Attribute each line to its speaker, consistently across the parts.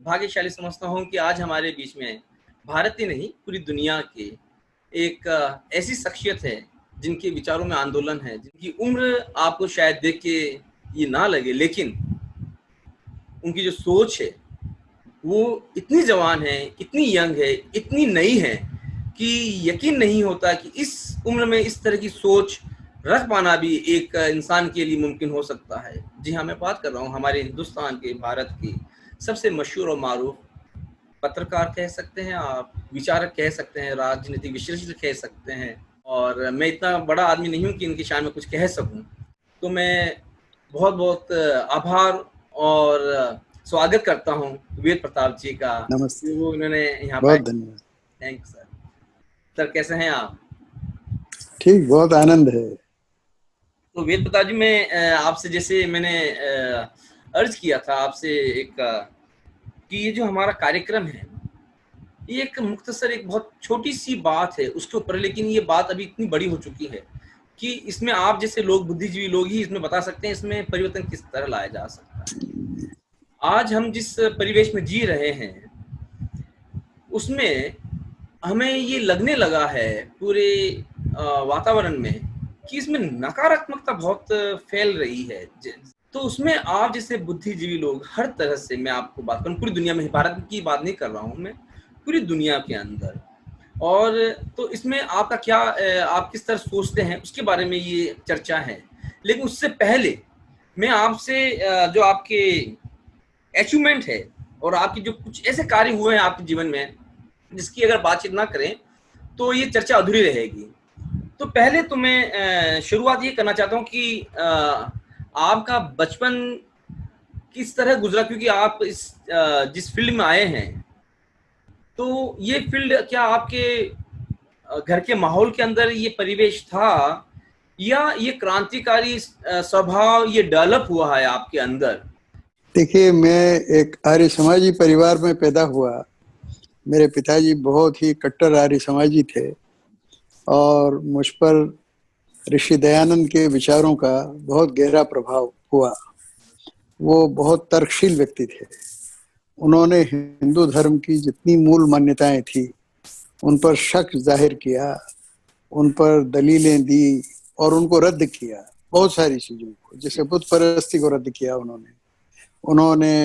Speaker 1: भाग्यशाली समझता हूँ कि आज हमारे बीच में भारत ही नहीं पूरी दुनिया के एक ऐसी शख्सियत है जिनके विचारों में आंदोलन है, जिनकी उम्र आपको शायद देख के ये ना लगे, लेकिन उनकी जो सोच है वो इतनी जवान है, इतनी यंग है, इतनी नई है कि यकीन नहीं होता कि इस उम्र में इस तरह की सोच रख पाना भी एक इंसान के लिए मुमकिन हो सकता है। जी हाँ, मैं बात कर रहा हूँ हमारे हिंदुस्तान के, भारत की सबसे मशहूर और मारूफ पत्रकार कह सकते हैं आप, विचारक कह सकते हैं, राजनीतिक विश्लेषक कह सकते हैं। और मैं इतना बड़ा आदमी नहीं हूँ कि इनकी शान में कुछ कह सकूँ। तो मैं बहुत बहुत आभार और स्वागत करता हूँ वेद प्रताप जी का।
Speaker 2: नमस्ते।
Speaker 1: वो उन्होंने यहाँ
Speaker 2: बहुत
Speaker 1: पर।
Speaker 2: धन्यवाद।
Speaker 1: Thank you sir. सर कैसे हैं आप?
Speaker 2: ठीक, बहुत आनंद है।
Speaker 1: तो वेद प्रताप जी, मैं आपसे, जैसे मैंने अर्ज किया था आपसे एक कि ये जो हमारा कार्यक्रम है ये एक मुख्तसर एक बहुत छोटी सी बात है उसके ऊपर, लेकिन ये बात अभी इतनी बड़ी हो चुकी है कि इसमें आप जैसे लोग, बुद्धिजीवी लोग ही इसमें बता सकते हैं इसमें परिवर्तन किस तरह लाया जा सकता है। आज हम जिस परिवेश में जी रहे हैं उसमें हमें ये लगने लगा है पूरे वातावरण में कि इसमें नकारात्मकता बहुत फैल रही है। तो उसमें आप जैसे बुद्धिजीवी लोग हर तरह से, मैं आपको बात करूँ पूरी दुनिया में, भारत की बात नहीं कर रहा हूँ मैं, पूरी दुनिया के अंदर, और तो इसमें आपका क्या, आप किस तरह सोचते हैं उसके बारे में ये चर्चा है। लेकिन उससे पहले मैं आपसे जो आपके अचीवमेंट है और आपकी जो कुछ ऐसे कार्य हुए हैं आपके जीवन में जिसकी अगर बातचीत ना करें तो ये चर्चा अधूरी रहेगी। तो पहले तो मैं शुरुआत ये करना चाहता हूँ कि आपका बचपन किस तरह गुजरा, क्योंकि आप इस जिस फील्ड में आए हैं तो ये फील्ड क्या आपके घर के माहौल के अंदर ये परिवेश था या ये क्रांतिकारी स्वभाव ये डेवलप हुआ है आपके अंदर?
Speaker 2: देखिए, मैं एक आर्य समाजी परिवार में पैदा हुआ। मेरे पिताजी बहुत ही कट्टर आर्य समाजी थे और मुझ पर ऋषि दयानंद के विचारों का बहुत गहरा प्रभाव हुआ। वो बहुत तर्कशील व्यक्ति थे। उन्होंने हिंदू धर्म की जितनी मूल मान्यताएं थी उन पर शक जाहिर किया, उन पर दलीलें दी और उनको रद्द किया। बहुत सारी चीजों को, जैसे बुत परस्ती को रद्द किया उन्होंने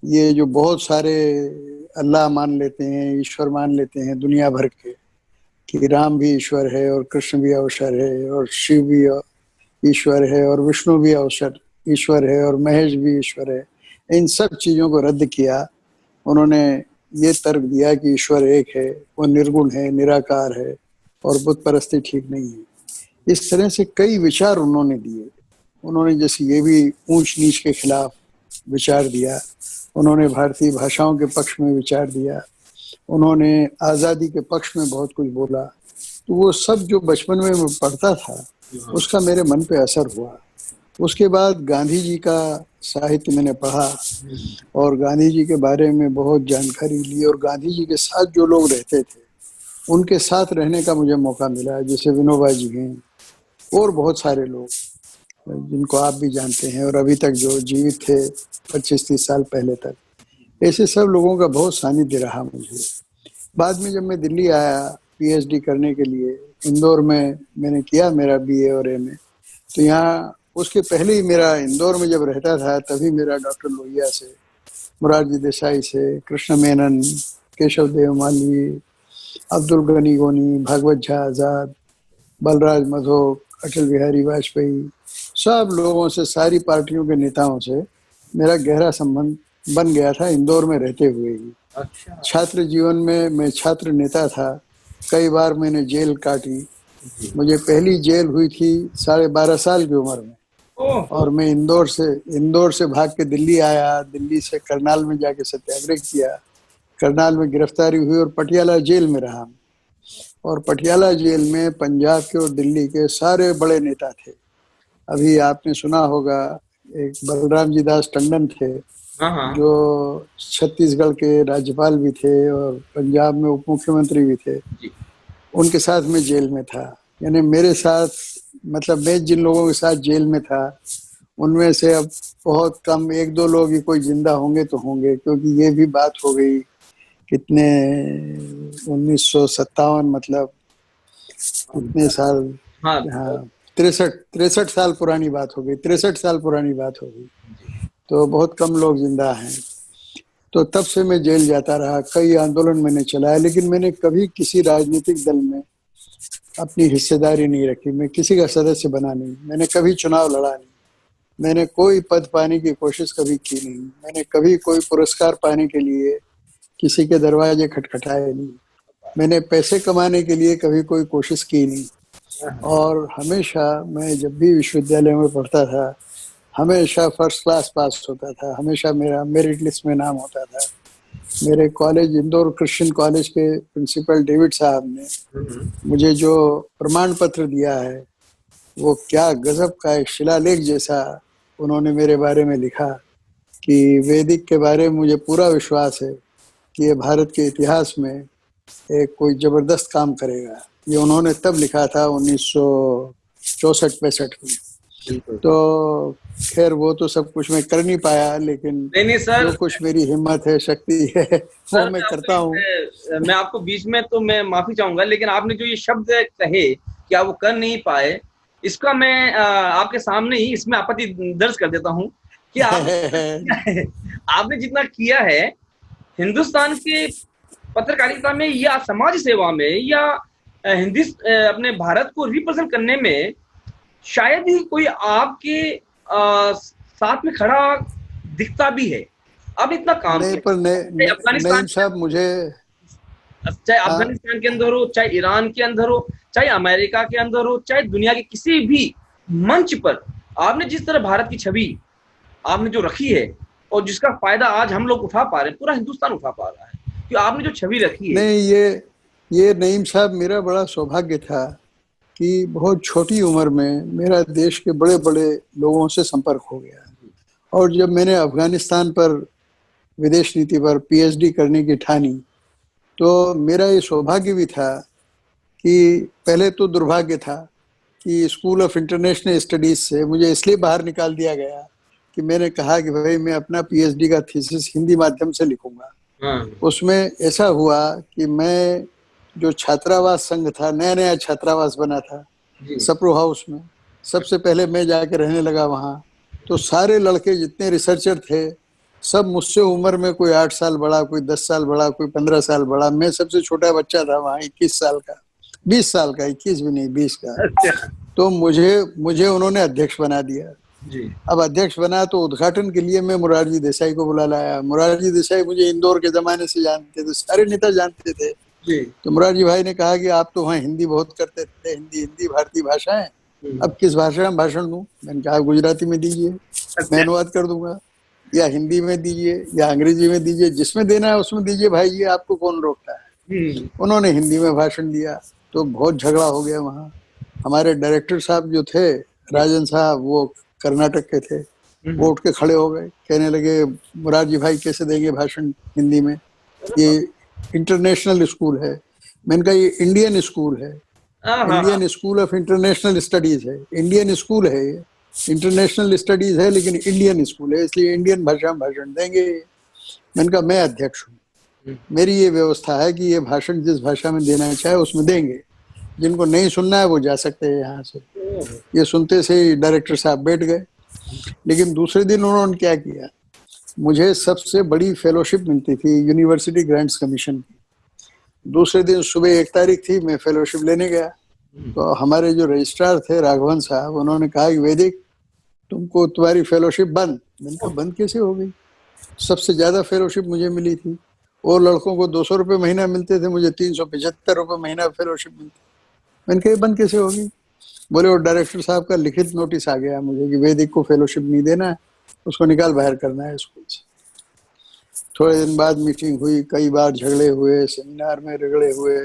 Speaker 2: ये जो बहुत सारे अल्लाह मान लेते हैं, ईश्वर मान लेते हैं दुनिया भर के, कि राम भी ईश्वर है और कृष्ण भी अवसर है और शिव भी ईश्वर है और विष्णु भी अवसर ईश्वर है और महेश भी ईश्वर है, इन सब चीज़ों को रद्द किया। उन्होंने ये तर्क दिया कि ईश्वर एक है, वो निर्गुण है, निराकार है और बुत परस्ती ठीक नहीं है। इस तरह से कई विचार उन्होंने दिए। उन्होंने जैसे ये भी ऊंच नीच के खिलाफ विचार दिया, उन्होंने भारतीय भाषाओं के पक्ष में विचार दिया, उन्होंने आज़ादी के पक्ष में बहुत कुछ बोला। तो वो सब जो बचपन में मैं पढ़ता था उसका मेरे मन पे असर हुआ। उसके बाद गांधी जी का साहित्य मैंने पढ़ा और गांधी जी के बारे में बहुत जानकारी ली और गांधी जी के साथ जो लोग रहते थे उनके साथ रहने का मुझे मौका मिला, जैसे विनोबा जी हैं और बहुत सारे लोग जिनको आप भी जानते हैं और अभी तक जो जीवित थे 25-30 साल पहले तक, ऐसे सब लोगों का बहुत सानिध्य रहा मुझे। बाद में जब मैं दिल्ली आया पीएचडी करने के लिए, इंदौर में मैंने किया मेरा बीए और एमए, तो यहाँ उसके पहले ही मेरा इंदौर में जब रहता था तभी मेरा डॉक्टर लोहिया से, मुरारजी देसाई से, कृष्ण मेनन, केशव देव मालवीय, अब्दुल गनी गोनी, भागवत झा आज़ाद, बलराज मधोक, अटल बिहारी वाजपेयी, सब लोगों से, सारी पार्टियों के नेताओं से मेरा गहरा संबंध बन गया था इंदौर में रहते हुए ही।
Speaker 1: अच्छा।
Speaker 2: छात्र जीवन में मैं छात्र नेता था, कई बार मैंने जेल काटी। मुझे पहली जेल हुई थी 12.5 साल की उम्र में और मैं इंदौर से भाग के दिल्ली आया। दिल्ली से करनाल में जाके सत्याग्रह किया, करनाल में गिरफ्तारी हुई और पटियाला जेल में रहा। और पटियाला जेल में पंजाब के और दिल्ली के सारे बड़े नेता थे। अभी आपने सुना होगा एक बलराम जी दास टंडन थे, जो छत्तीसगढ़ के राज्यपाल भी थे और पंजाब में उप मुख्यमंत्री भी थे। उनके साथ मैं जेल में था। यानी मेरे साथ, मतलब मैं जिन लोगों के साथ जेल में था उनमें से अब बहुत कम एक दो लोग ही कोई जिंदा होंगे तो होंगे, क्योंकि ये भी बात हो गई कितने 1957, मतलब कितने साल,
Speaker 1: हाँ।
Speaker 2: हाँ 63 साल पुरानी बात हो गई, 63 साल पुरानी बात हो गई, तो बहुत कम लोग जिंदा हैं। तो तब से मैं जेल जाता रहा, कई आंदोलन मैंने चलाया, लेकिन मैंने कभी किसी राजनीतिक दल में अपनी हिस्सेदारी नहीं रखी, मैं किसी का सदस्य बना नहीं, मैंने कभी चुनाव लड़ा नहीं, मैंने कोई पद पाने की कोशिश कभी की नहीं, मैंने कभी कोई पुरस्कार पाने के लिए किसी के दरवाजे खटखटाए नहीं, मैंने पैसे कमाने के लिए कभी कोई कोशिश की नहीं। और हमेशा मैं जब भी विश्वविद्यालय में पढ़ता था, हमेशा फर्स्ट क्लास पास होता था, हमेशा मेरा मेरिट लिस्ट में नाम होता था। मेरे कॉलेज इंदौर क्रिश्चियन कॉलेज के प्रिंसिपल डेविड साहब ने मुझे जो प्रमाण पत्र दिया है, वो क्या गजब का एक शिलालेख जैसा उन्होंने मेरे बारे में लिखा कि वैदिक के बारे में मुझे पूरा विश्वास है कि ये भारत के इतिहास में एक कोई जबरदस्त काम करेगा। ये उन्होंने तब लिखा था 1964-65 में। तो खैर वो तो सब कुछ मैं कर नहीं पाया, लेकिन
Speaker 1: नहीं सर,
Speaker 2: जो कुछ मेरी हिम्मत है, शक्ति है, वो
Speaker 1: सर
Speaker 2: मैं करता हूँ।
Speaker 1: मैं आपको बीच में तो मैं माफी चाहूंगा, लेकिन आपने जो ये शब्द कहे कि आप वो कर नहीं पाए, इसका मैं आपके सामने ही इसमें आपत्ति दर्ज कर देता हूँ कि आपने जितना किया है हिंदुस्तान के पत्रकारिता में या समाज सेवा में या हिंदी अपने भारत को रिप्रेजेंट करने में, शायद ही कोई आपके साथ में खड़ा दिखता भी है। अब इतना काम
Speaker 2: नहीं, पर
Speaker 1: अफगानिस्तान,
Speaker 2: नईम साहब मुझे,
Speaker 1: चाहे अफगानिस्तान के अंदर हो, चाहे ईरान के अंदर हो, चाहे अमेरिका के अंदर हो, चाहे दुनिया के किसी भी मंच पर आपने जिस तरह भारत की छवि आपने जो रखी है और जिसका फायदा आज हम लोग उठा पा रहे हैं, पूरा हिंदुस्तान उठा पा रहा है कि आपने जो छवि रखी है।
Speaker 2: नहीं, ये नईम साहब मेरा बड़ा सौभाग्य था कि बहुत छोटी उम्र में मेरा देश के बड़े बड़े लोगों से संपर्क हो गया। और जब मैंने अफगानिस्तान पर विदेश नीति पर पीएचडी करने की ठानी, तो मेरा ये सौभाग्य भी था कि पहले तो दुर्भाग्य था कि स्कूल ऑफ इंटरनेशनल स्टडीज से मुझे इसलिए बाहर निकाल दिया गया कि मैंने कहा कि भाई मैं अपना पीएचडी का थीसिस हिंदी माध्यम से लिखूंगा। उसमें ऐसा हुआ कि मैं जो छात्रावास संघ था, नया नया छात्रावास बना था सप्रू हाउस में, सबसे पहले मैं जाके रहने लगा वहाँ। तो सारे लड़के जितने रिसर्चर थे, सब मुझसे उम्र में कोई 8 साल बड़ा, कोई 10 साल बड़ा, कोई 15 साल बड़ा। मैं सबसे छोटा बच्चा था वहाँ, 21 साल का, 20 साल का, 21 भी नहीं 20 का। तो मुझे उन्होंने अध्यक्ष बना दिया जी। अब अध्यक्ष बना तो उद्घाटन के लिए मैं मुरारजी देसाई को बुला लाया। मुरारजी देसाई मुझे इंदौर के जमाने से जानते थे, सारे नेता जानते थे जी। तो मुरारजी भाई ने कहा कि आप तो वहाँ हिंदी बहुत करते थे, हिंदी भारतीय भाषा है, अब किस भाषा में भाषण दूं? मैंने कहा गुजराती में दीजिए, मैं अनुवाद कर दूंगा, या हिंदी में दीजिए या अंग्रेजी में दीजिए, जिसमें देना है उसमें दीजिए भाई, ये आपको कौन रोकता है। उन्होंने हिंदी में भाषण दिया तो बहुत झगड़ा हो गया वहाँ। हमारे डायरेक्टर साहब जो थे, राजन साहब, वो कर्नाटक के थे, वो उठ के खड़े हो गए, कहने लगे मुरारजी भाई कैसे देंगे भाषण हिंदी में, ये इंटरनेशनल स्कूल है। मैंने कहा ये इंडियन स्कूल है, Indian school of international studies है, इंडियन स्कूल है, ये इंटरनेशनल स्टडीज है लेकिन इंडियन स्कूल है, इसलिए इंडियन भाषा में भाषण देंगे। मैंने कहा मैं अध्यक्ष हूँ, मेरी ये व्यवस्था है कि ये भाषण जिस भाषा में देना चाहे उसमें देंगे, जिनको नहीं सुनना है वो जा सकते हैं यहाँ से। ये सुनते से ही डायरेक्टर साहब बैठ गए। लेकिन दूसरे दिन उन्होंने क्या किया, मुझे सबसे बड़ी फेलोशिप मिलती थी यूनिवर्सिटी ग्रांट्स कमीशन की। दूसरे दिन सुबह 1 तारीख थी, मैं फेलोशिप लेने गया, तो हमारे जो रजिस्ट्रार थे राघवन साहब, उन्होंने कहा कि वैदिक तुमको तुम्हारी फेलोशिप बंद। मैंने कहा बंद कैसे हो गई, सबसे ज्यादा फेलोशिप मुझे मिली थी, और लड़कों को 200 रुपये महीना मिलते थे, मुझे 375 रुपये महीना फेलोशिप मिलती। मैंने कहा बंद कैसे होगी? बोले और डायरेक्टर साहब का लिखित नोटिस आ गया मुझे कि वैदिक को फेलोशिप नहीं देना है, उसको निकाल बाहर करना है स्कूल से। थोड़े दिन बाद मीटिंग हुई, कई बार झगड़े हुए, सेमिनार में रगड़े हुए,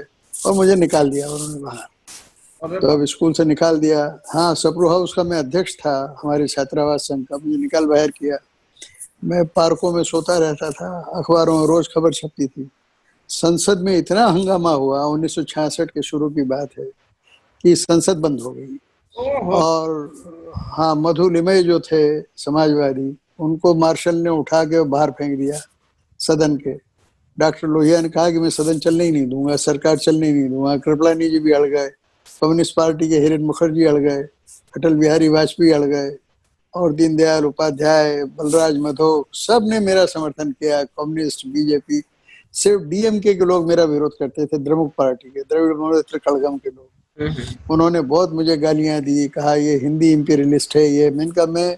Speaker 2: और मुझे निकाल दिया उन्होंने बाहर। तो अब स्कूल से निकाल दिया। हाँ, सप्रू हाउस का मैं अध्यक्ष था हमारे छात्रावास संघ का, मुझे निकाल बाहर किया। मैं पार्कों में सोता रहता था, अखबारों में रोज खबर छपती थी। संसद में इतना हंगामा हुआ, 1966 के शुरू की बात है, कि संसद बंद हो गई। और हाँ, मधु लिमय जो थे समाजवादी, उनको मार्शल ने उठा के बाहर फेंक दिया सदन के। डॉक्टर लोहिया ने कहा कि मैं सदन चलने ही नहीं दूंगा, सरकार चलने ही नहीं दूंगा। कृपलानी जी भी अड़ गए, कम्युनिस्ट पार्टी के हिरेन मुखर्जी अड़ गए, अटल बिहारी वाजपेयी अड़ गए, और दीनदयाल उपाध्याय, बलराज मधोक, सब ने मेरा समर्थन किया। कम्युनिस्ट, बीजेपी, सिर्फ डीएमके के लोग मेरा विरोध करते थे, द्रमुक पार्टी के, द्रविड़ मुनेत्र कड़गम के लोग। उन्होंने बहुत मुझे गालियां दी, कहा ये हिंदी इंपीरियलिस्ट है ये। मैंने कहा मैं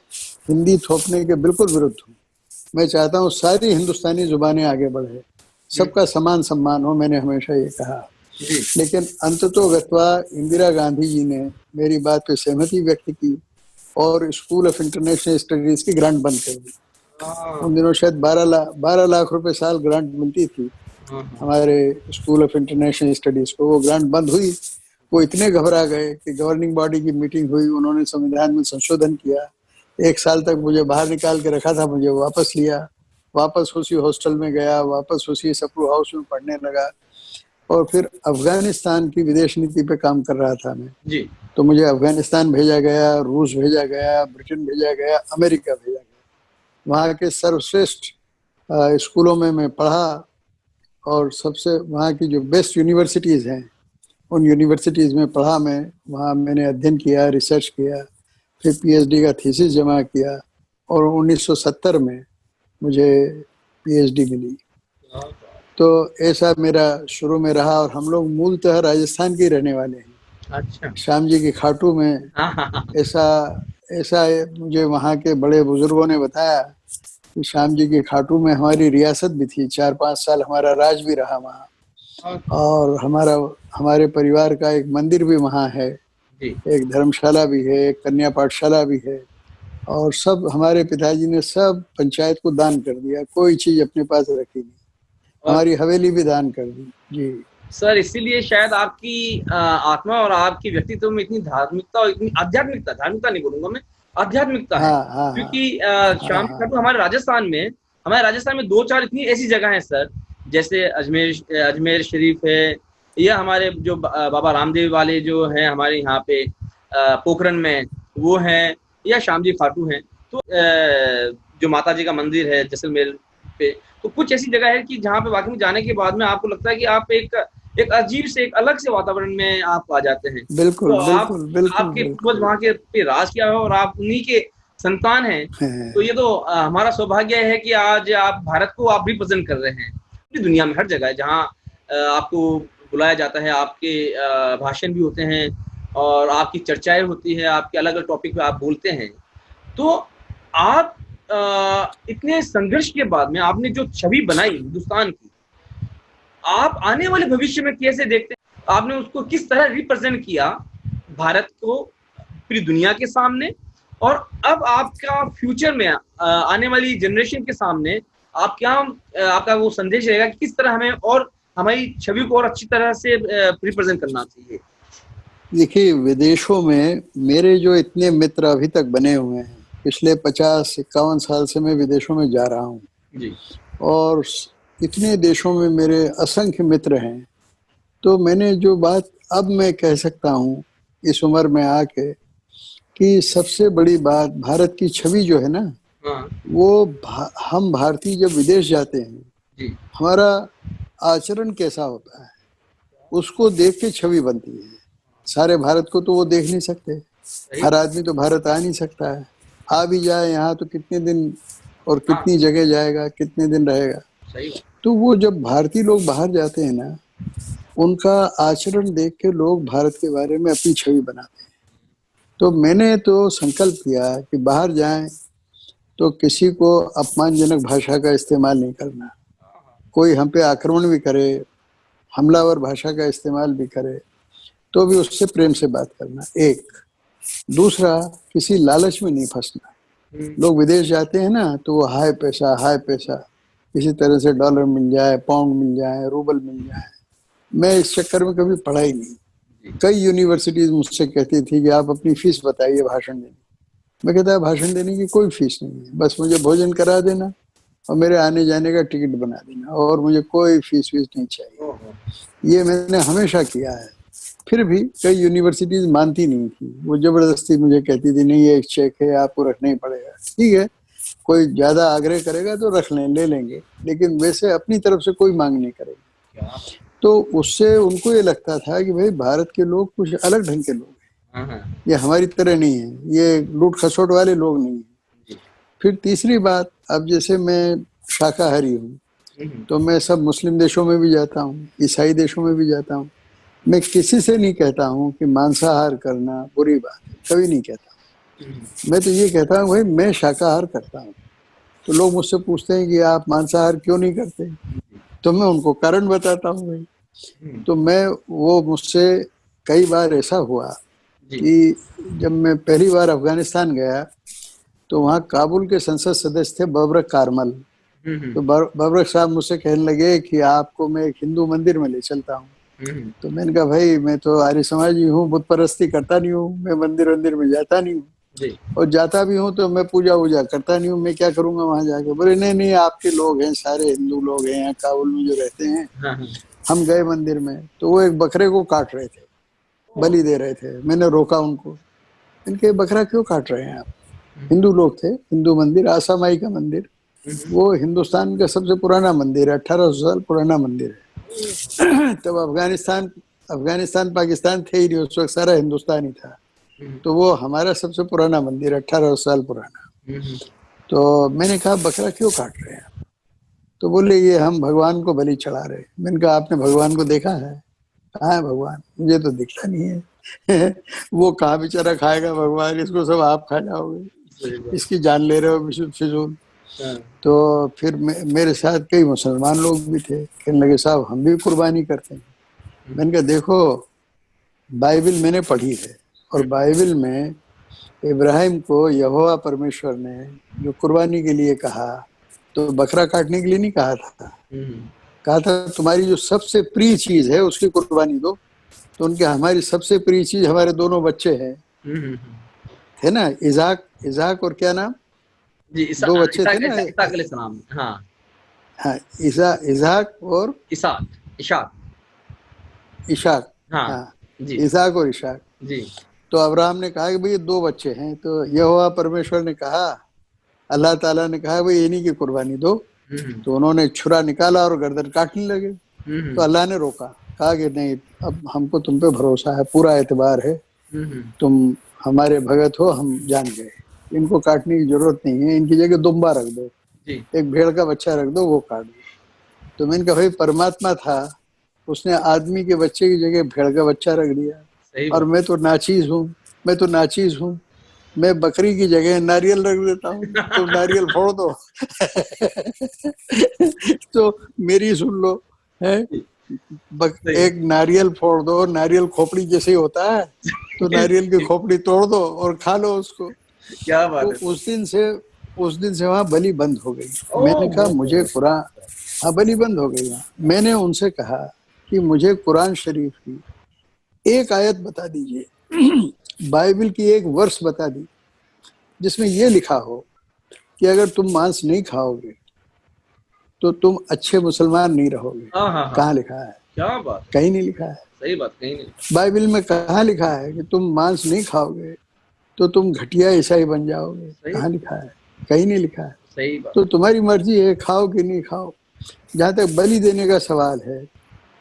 Speaker 2: हिंदी थोपने के बिल्कुल विरुद्ध हूँ। मैं चाहता हूँ सारी हिंदुस्तानी जुबानें आगे बढ़े, सबका समान सम्मान हो, मैंने हमेशा ये कहा। लेकिन अंततोगत्वा इंदिरा गांधी जी ने मेरी बात पे सहमति व्यक्त की और स्कूल ऑफ इंटरनेशनल स्टडीज की ग्रांट बंद कर दी। उन दिनों शायद 12 लाख रुपए साल ग्रांट मिलती थी हमारे स्कूल ऑफ इंटरनेशनल स्टडीज को। वो ग्रांट बंद हुई। वो इतने घबरा गए कि गवर्निंग बॉडी की मीटिंग हुई, उन्होंने संविधान में संशोधन किया। 1 साल तक मुझे बाहर निकाल के रखा था, मुझे वापस लिया, वापस उसी हॉस्टल में गया, वापस उसी सप्रू हाउस में पढ़ने लगा। और फिर अफगानिस्तान की विदेश नीति पे काम कर रहा था मैं जी। तो मुझे अफगानिस्तान भेजा गया, रूस भेजा गया, ब्रिटेन भेजा गया, अमेरिका भेजा गया। वहाँ के सर्वश्रेष्ठ स्कूलों में मैं पढ़ा और सबसे वहाँ की जो बेस्ट यूनिवर्सिटीज़ हैं उन यूनिवर्सिटीज़ में पढ़ा मैं। वहाँ मैंने अध्ययन किया, रिसर्च किया, फिर पीएचडी का थीसिस जमा किया और 1970 में मुझे पीएचडी मिली। तो ऐसा मेरा शुरू में रहा। और हम लोग मूलतः राजस्थान के रहने वाले हैं। अच्छा। श्याम जी की खाटू में ऐसा मुझे वहाँ के बड़े बुजुर्गों ने बताया कि श्याम जी की खाटू में हमारी रियासत भी थी, 4-5 साल हमारा राज भी रहा वहाँ। और हमारे परिवार का एक मंदिर भी वहाँ है, एक धर्मशाला भी है, एक कन्या पाठशाला भी है। और सब हमारे पिताजी ने सब पंचायत को दान कर दिया, कोई चीज अपने पास रखी नहीं। हमारी हवेली भी दान कर दी जी। सर, इसीलिए शायद आपकी आत्मा और आपकी व्यक्तित्व में इतनी धार्मिकता और इतनी आध्यात्मिकता, धार्मिकता नहीं बोलूंगा मैं, आध्यात्मिकता है। क्योंकि श्याम खाटू हमारे राजस्थान में 2-4 इतनी ऐसी जगह है सर, जैसे अजमेर शरीफ है, या हमारे जो बाबा रामदेव वाले जो है हमारे यहाँ पे पोखरन में वो हैं, या श्याम जी खाटू हैं। तो जो माता जी का मंदिर है जैसलमेर पे, तो कुछ ऐसी जगह है कि जहाँ पे वाकई में जाने के बाद में आपको लगता है कि आप एक अजीब से, एक अलग से वातावरण में आप आ जाते हैं। बिल्कुल, तो बिल्कुल, आपके पूर्वज वहाँ के पे राज किया है और आप उन्हीं के संतान हैं। तो ये तो हमारा सौभाग्य है कि आज आप भारत को आप रिप्रेजेंट कर रहे हैं पूरी दुनिया में, हर जगह जहाँ आपको बुलाया जाता है, आपके भाषण भी होते हैं और आपकी चर्चाएं होती है, आपके अलग अलग टॉपिक पे आप बोलते हैं। तो आप इतने संघर्ष के बाद में आपने जो छवि बनाई हिंदुस्तान की, आप आने वाले भविष्य में कैसे देखते हैं? आपने उसको किस तरह रिप्रेजेंट किया भारत को पूरी दुनिया के सामने, और अब आपका फ्यूचर में आने वाली जनरेशन के सामने आप क्या, आपका वो संदेश रहेगा कि किस तरह हमें और हमारी छवि को और अच्छी तरह से रिप्रेजेंट करना चाहिए? देखिए, विदेशों में मेरे जो इतने मित्र अभी तक बने हुए हैं, पिछले 50-51 साल से मैं विदेशों में जा रहा हूँ जी। और इतने देशों में मेरे असंख्य मित्र हैं। तो मैंने जो बात अब मैं कह सकता हूँ इस उम्र में आके, कि सबसे बड़ी बात भारत की छवि जो है ना, वो हम भारतीय जब विदेश जाते हैं जी, हमारा आचरण कैसा होता है उसको देख के छवि बनती है। सारे भारत को तो वो देख नहीं सकते, हर आदमी तो भारत आ नहीं सकता है। आ भी जाए यहाँ तो कितने दिन और कितनी जगह जाएगा, कितने दिन रहेगा। तो वो जब भारतीय लोग बाहर जाते हैं ना, उनका आचरण देख के लोग भारत के बारे में अपनी छवि बनाते हैं। तो मैंने तो संकल्प किया कि बाहर जाएं तो किसी को अपमानजनक भाषा का इस्तेमाल नहीं करना। कोई हम पे आक्रमण भी करे, हमलावर भाषा का इस्तेमाल भी करे, तो भी उससे प्रेम से बात करना। एक दूसरा, किसी लालच में नहीं फंसना। लोग विदेश जाते हैं ना तो वो हाय पैसा, किसी तरह से डॉलर मिल जाए, पाउंड मिल जाए, रूबल मिल जाए। मैं इस चक्कर में कभी पढ़ा ही नहीं। कई यूनिवर्सिटीज मुझसे कहती थी कि आप अपनी फीस बताइए भाषण देने। मैं कहता भाषण देने की कोई फीस नहीं है, बस मुझे भोजन करा देना और मेरे आने जाने का टिकट बना देना, और मुझे कोई फीस नहीं चाहिए। ये मैंने हमेशा किया है। फिर भी कई यूनिवर्सिटीज मानती नहीं थी, वो जबरदस्ती मुझे कहती थी नहीं ये एक चेक है आपको रखना ही पड़ेगा। ठीक है, कोई ज्यादा आग्रह करेगा तो रख लें, ले लेंगे, लेकिन वैसे अपनी तरफ से कोई मांग नहीं करेगा। तो उससे उनको ये लगता था कि भाई भारत के लोग कुछ अलग ढंग के लोग हैं, ये हमारी तरह नहीं है, ये लूट खसोट वाले लोग नहीं है। फिर तीसरी बात, अब जैसे मैं शाकाहारी हूँ तो मैं सब मुस्लिम देशों में भी जाता हूँ, ईसाई देशों में भी जाता हूँ, मैं किसी से नहीं कहता हूँ कि मांसाहार करना बुरी बात है, कभी नहीं कहता। मैं तो ये कहता हूँ भाई मैं शाकाहार करता हूँ। तो लोग मुझसे पूछते हैं कि आप मांसाहार क्यों नहीं करते, तो मैं उनको कारण बताता हूँ भाई। तो मैं वो मुझसे कई बार ऐसा हुआ कि जब मैं पहली बार अफगानिस्तान गया तो वहाँ काबुल के संसद सदस्य थे बबरक कारमल। तो बबरक साहब मुझसे कहने लगे कि आपको मैं एक हिंदू मंदिर में ले चलता हूँ। तो मैंने कहा भाई मैं तो आर्य समाजी हूँ, बुत परस्ती करता नहीं हूँ, मैं मंदिर में जाता नहीं हूँ, और जाता भी हूँ तो मैं पूजा वूजा करता नहीं हूँ, मैं क्या करूंगा वहां जाके। बोले नहीं नहीं आपके लोग हैं, सारे हिंदू लोग हैं यहाँ काबुल में जो रहते हैं। हम गए मंदिर में तो वो एक बकरे को काट रहे थे, बलि दे रहे थे। मैंने रोका उनको, इनके बकरा क्यों काट रहे हैं आप? हिंदू लोग थे, हिंदू मंदिर, आसा माई का मंदिर, वो हिंदुस्तान का सबसे पुराना मंदिर है, 1800 साल पुराना मंदिर है। तब अफगानिस्तान पाकिस्तान थे ही नहीं, उस वक्त सारा हिंदुस्तान ही था। तो वो हमारा सबसे पुराना मंदिर है, 1800 साल पुराना। तो मैंने कहा बकरा क्यों काट रहे हैं? तो बोले ये हम भगवान को बलि चढ़ा रहे हैं। मैंने कहा आपने भगवान को देखा है? कहाँ है भगवान? मुझे तो दिखता नहीं है। वो कहाँ बेचारा खाएगा भगवान, इसको सब आप खा जाओगे, इसकी जान ले रहे हो फिजूल। तो फिर मेरे साथ कई मुसलमान लोग भी थे, कहने लगे साहब हम भी कुर्बानी करते हैं। मैंने कहा देखो बाइबल मैंने पढ़ी है, और बाइबल में इब्राहिम को यहोवा परमेश्वर ने जो कुर्बानी के लिए कहा तो बकरा काटने के लिए नहीं कहा था, कहा था तुम्हारी जो सबसे प्रिय चीज है उसकी कुर्बानी दो। तो उनके हमारी सबसे प्रिय चीज हमारे दोनों बच्चे हैं, थे ना, इजाक और क्या नाम, दो बच्चे थे ना, हाँ इजाक और इशाक, हाँ इसाक और इशाक। तो अब्राहम ने कहा कि भाई दो बच्चे हैं, तो यहोवा परमेश्वर ने कहा, अल्लाह ताला ने कहा भाई इन्हीं की कुर्बानी दो। तो उन्होंने छुरा निकाला और गर्दन काटने लगे। तो अल्लाह ने रोका, कहा कि नहीं अब हमको तुम पे भरोसा है, पूरा एतबार है, तुम हमारे भगत हो, हम जान गए, इनको काटने की जरूरत नहीं है, इनकी जगह दुम्बा रख दो, एक भेड़ का बच्चा रख दो, वो काट दो। तो मैंने कहा भाई परमात्मा था, उसने आदमी के बच्चे की जगह भेड़ का बच्चा रख दिया, और मैं तो नाचीज हूँ, मैं बकरी की जगह नारियल रख देता हूँ, तो नारियल फोड़ दो। तो मेरी सुन लो है, एक नारियल फोड़ दो, नारियल खोपड़ी जैसे ही होता है, तो नारियल की खोपड़ी तोड़ दो और खा लो उसको। क्या बात है। उस दिन से वहाँ बलि बंद हो गई। मैंने कहा मुझे कुरान, हाँ बलि बंद हो गई। मैंने उनसे कहा कि मुझे कुरान शरीफ की एक आयत बता दीजिए, बाइबल की एक वर्ष बता दी जिसमें ये लिखा हो कि अगर तुम मांस नहीं खाओगे तो तुम अच्छे मुसलमान नहीं रहोगे। कहाँ लिखा है? क्या बात, कहीं नहीं लिखा है। सही बात, कहीं नहीं। बाइबल में कहाँ लिखा है कि तुम मांस नहीं खाओगे तो तुम घटिया ईसाई बन जाओगे? कहाँ लिखा है? कहीं नहीं लिखा है। सही बात। तो तुम्हारी मर्जी है, खाओ कि नहीं खाओ। जहाँ तक बलि देने का सवाल है,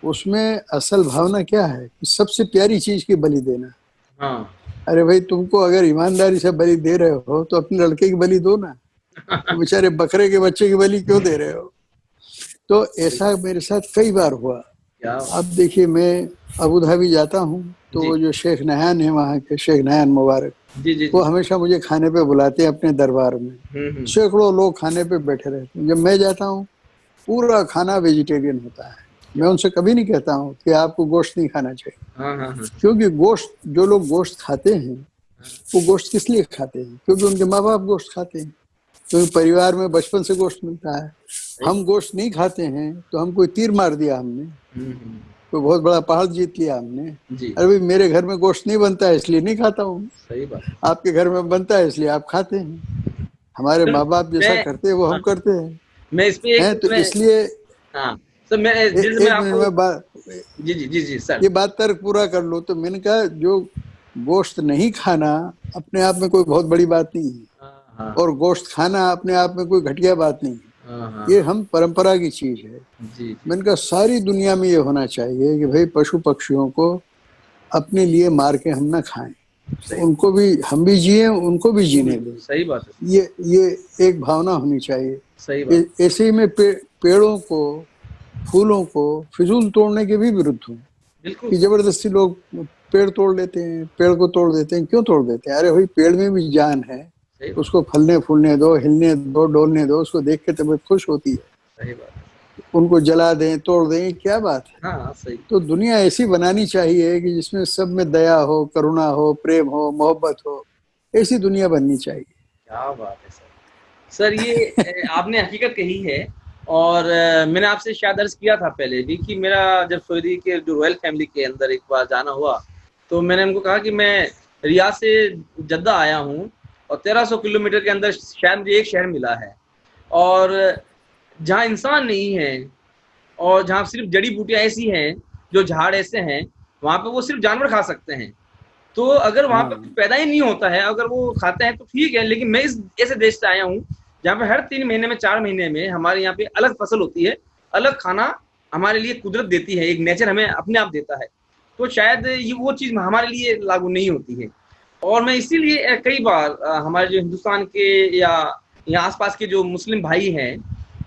Speaker 2: उसमें असल भावना क्या है कि सबसे प्यारी चीज की बलि देना। हाँ। अरे भाई तुमको अगर ईमानदारी से बलि दे रहे हो तो अपने लड़के की बलि दो ना, तो बेचारे बकरे के बच्चे की बलि क्यों दे रहे हो? तो ऐसा मेरे साथ कई बार हुआ। अब देखिए मैं अबू धाबी जाता हूँ तो वो जो शेख नहान है वहाँ के, शेख नहान मुबारक, वो हमेशा मुझे खाने पे बुलाते हैं अपने दरबार में। सैकड़ों लोग खाने पे बैठे रहते हैं। जब मैं जाता हूँ पूरा खाना वेजिटेरियन होता है। मैं उनसे कभी नहीं कहता हूँ कि आपको गोश्त नहीं खाना चाहिए, क्योंकि गोश्त, जो लोग गोश्त खाते हैं वो गोश्त किस लिए खाते हैं? क्योंकि उनके माँ बाप गोश्त खाते हैं, क्योंकि परिवार में बचपन से गोश्त मिलता है। हम गोश्त नहीं खाते हैं तो हम कोई तीर मार दिया हमने, कोई बहुत बड़ा पहाड़ जीत लिया हमने। अरे भाई मेरे घर में गोश्त नहीं बनता है इसलिए नहीं खाता हूँ, सही बात। आपके घर में बनता है इसलिए आप खाते हैं। हमारे माँ बाप जैसा करते हैं वो हम करते हैं। मैं इस पे तो इसलिए
Speaker 1: हाँ, तो मैं जी जी जी जी सर।
Speaker 2: ये बात तर्क पूरा कर लो। तो मैंने कहा जो गोश्त नहीं खाना अपने आप में कोई बहुत बड़ी बात नहीं है,
Speaker 1: हाँ
Speaker 2: और गोश्त खाना अपने आप में कोई घटिया बात नहीं है,
Speaker 1: हाँ हाँ
Speaker 2: ये
Speaker 1: हाँ,
Speaker 2: हम परंपरा की चीज है।
Speaker 1: जी जी
Speaker 2: मैंने कहा सारी दुनिया में ये होना चाहिए कि भाई पशु पक्षियों को अपने लिए मार के हम ना खाएं,
Speaker 1: सही,
Speaker 2: उनको भी, हम भी जिए उनको भी जीने दें।
Speaker 1: सही बात है,
Speaker 2: ये एक भावना होनी चाहिए।
Speaker 1: सही बात,
Speaker 2: ऐसे ही मैं पेड़ों को, फूलों को फिजूल तोड़ने के भी विरुद्ध हूँ
Speaker 1: बिल्कुल
Speaker 2: कि जबरदस्ती लोग पेड़ तोड़ लेते हैं, पेड़ को तोड़ देते हैं। क्यों तोड़ देते हैं? अरे भाई पेड़ में भी जान है,
Speaker 1: सही बात,
Speaker 2: उसको फलने फूलने दो, हिलने दो, डोलने दो, उसको देख के तबीयत खुश होती है।
Speaker 1: सही बात,
Speaker 2: उनको जला दें, तोड़ दें, क्या बात है?
Speaker 1: हाँ सही,
Speaker 2: तो दुनिया ऐसी बनानी चाहिए कि जिसमें सब में दया हो, करुणा हो, प्रेम हो, मोहब्बत हो। ऐसी दुनिया बननी चाहिए।
Speaker 1: क्या बात है सर। सर ये आपने हकीकत कही है। और मैंने आपसे शायद अर्ज किया था पहले भी कि मेरा जब सऊदी के जो रॉयल फैमिली के अंदर एक बार जाना हुआ, तो मैंने उनको कहा कि मैं रियाद से जद्दा आया हूँ और 1300 किलोमीटर के अंदर शायद मुझे एक शहर मिला है, और जहाँ इंसान नहीं है और जहाँ सिर्फ जड़ी बूटियां ऐसी हैं, जो झाड़ ऐसे हैं, वहां पे वो सिर्फ जानवर खा सकते हैं। तो अगर वहां पे कुछ
Speaker 2: हाँ
Speaker 1: पैदा ही नहीं होता है, अगर वो खाते हैं तो ठीक है, लेकिन मैं इस ऐसे देश से आया हूँ जहाँ पे हर 3 महीने में 4 महीने में हमारे यहाँ पे अलग फसल होती है, अलग खाना हमारे लिए कुदरत देती है, एक नेचर हमें अपने आप देता है। तो शायद ये वो चीज हमारे लिए लागू नहीं होती है। और मैं इसीलिए कई बार हमारे जो हिंदुस्तान के या यहाँ आसपास के जो मुस्लिम भाई हैं,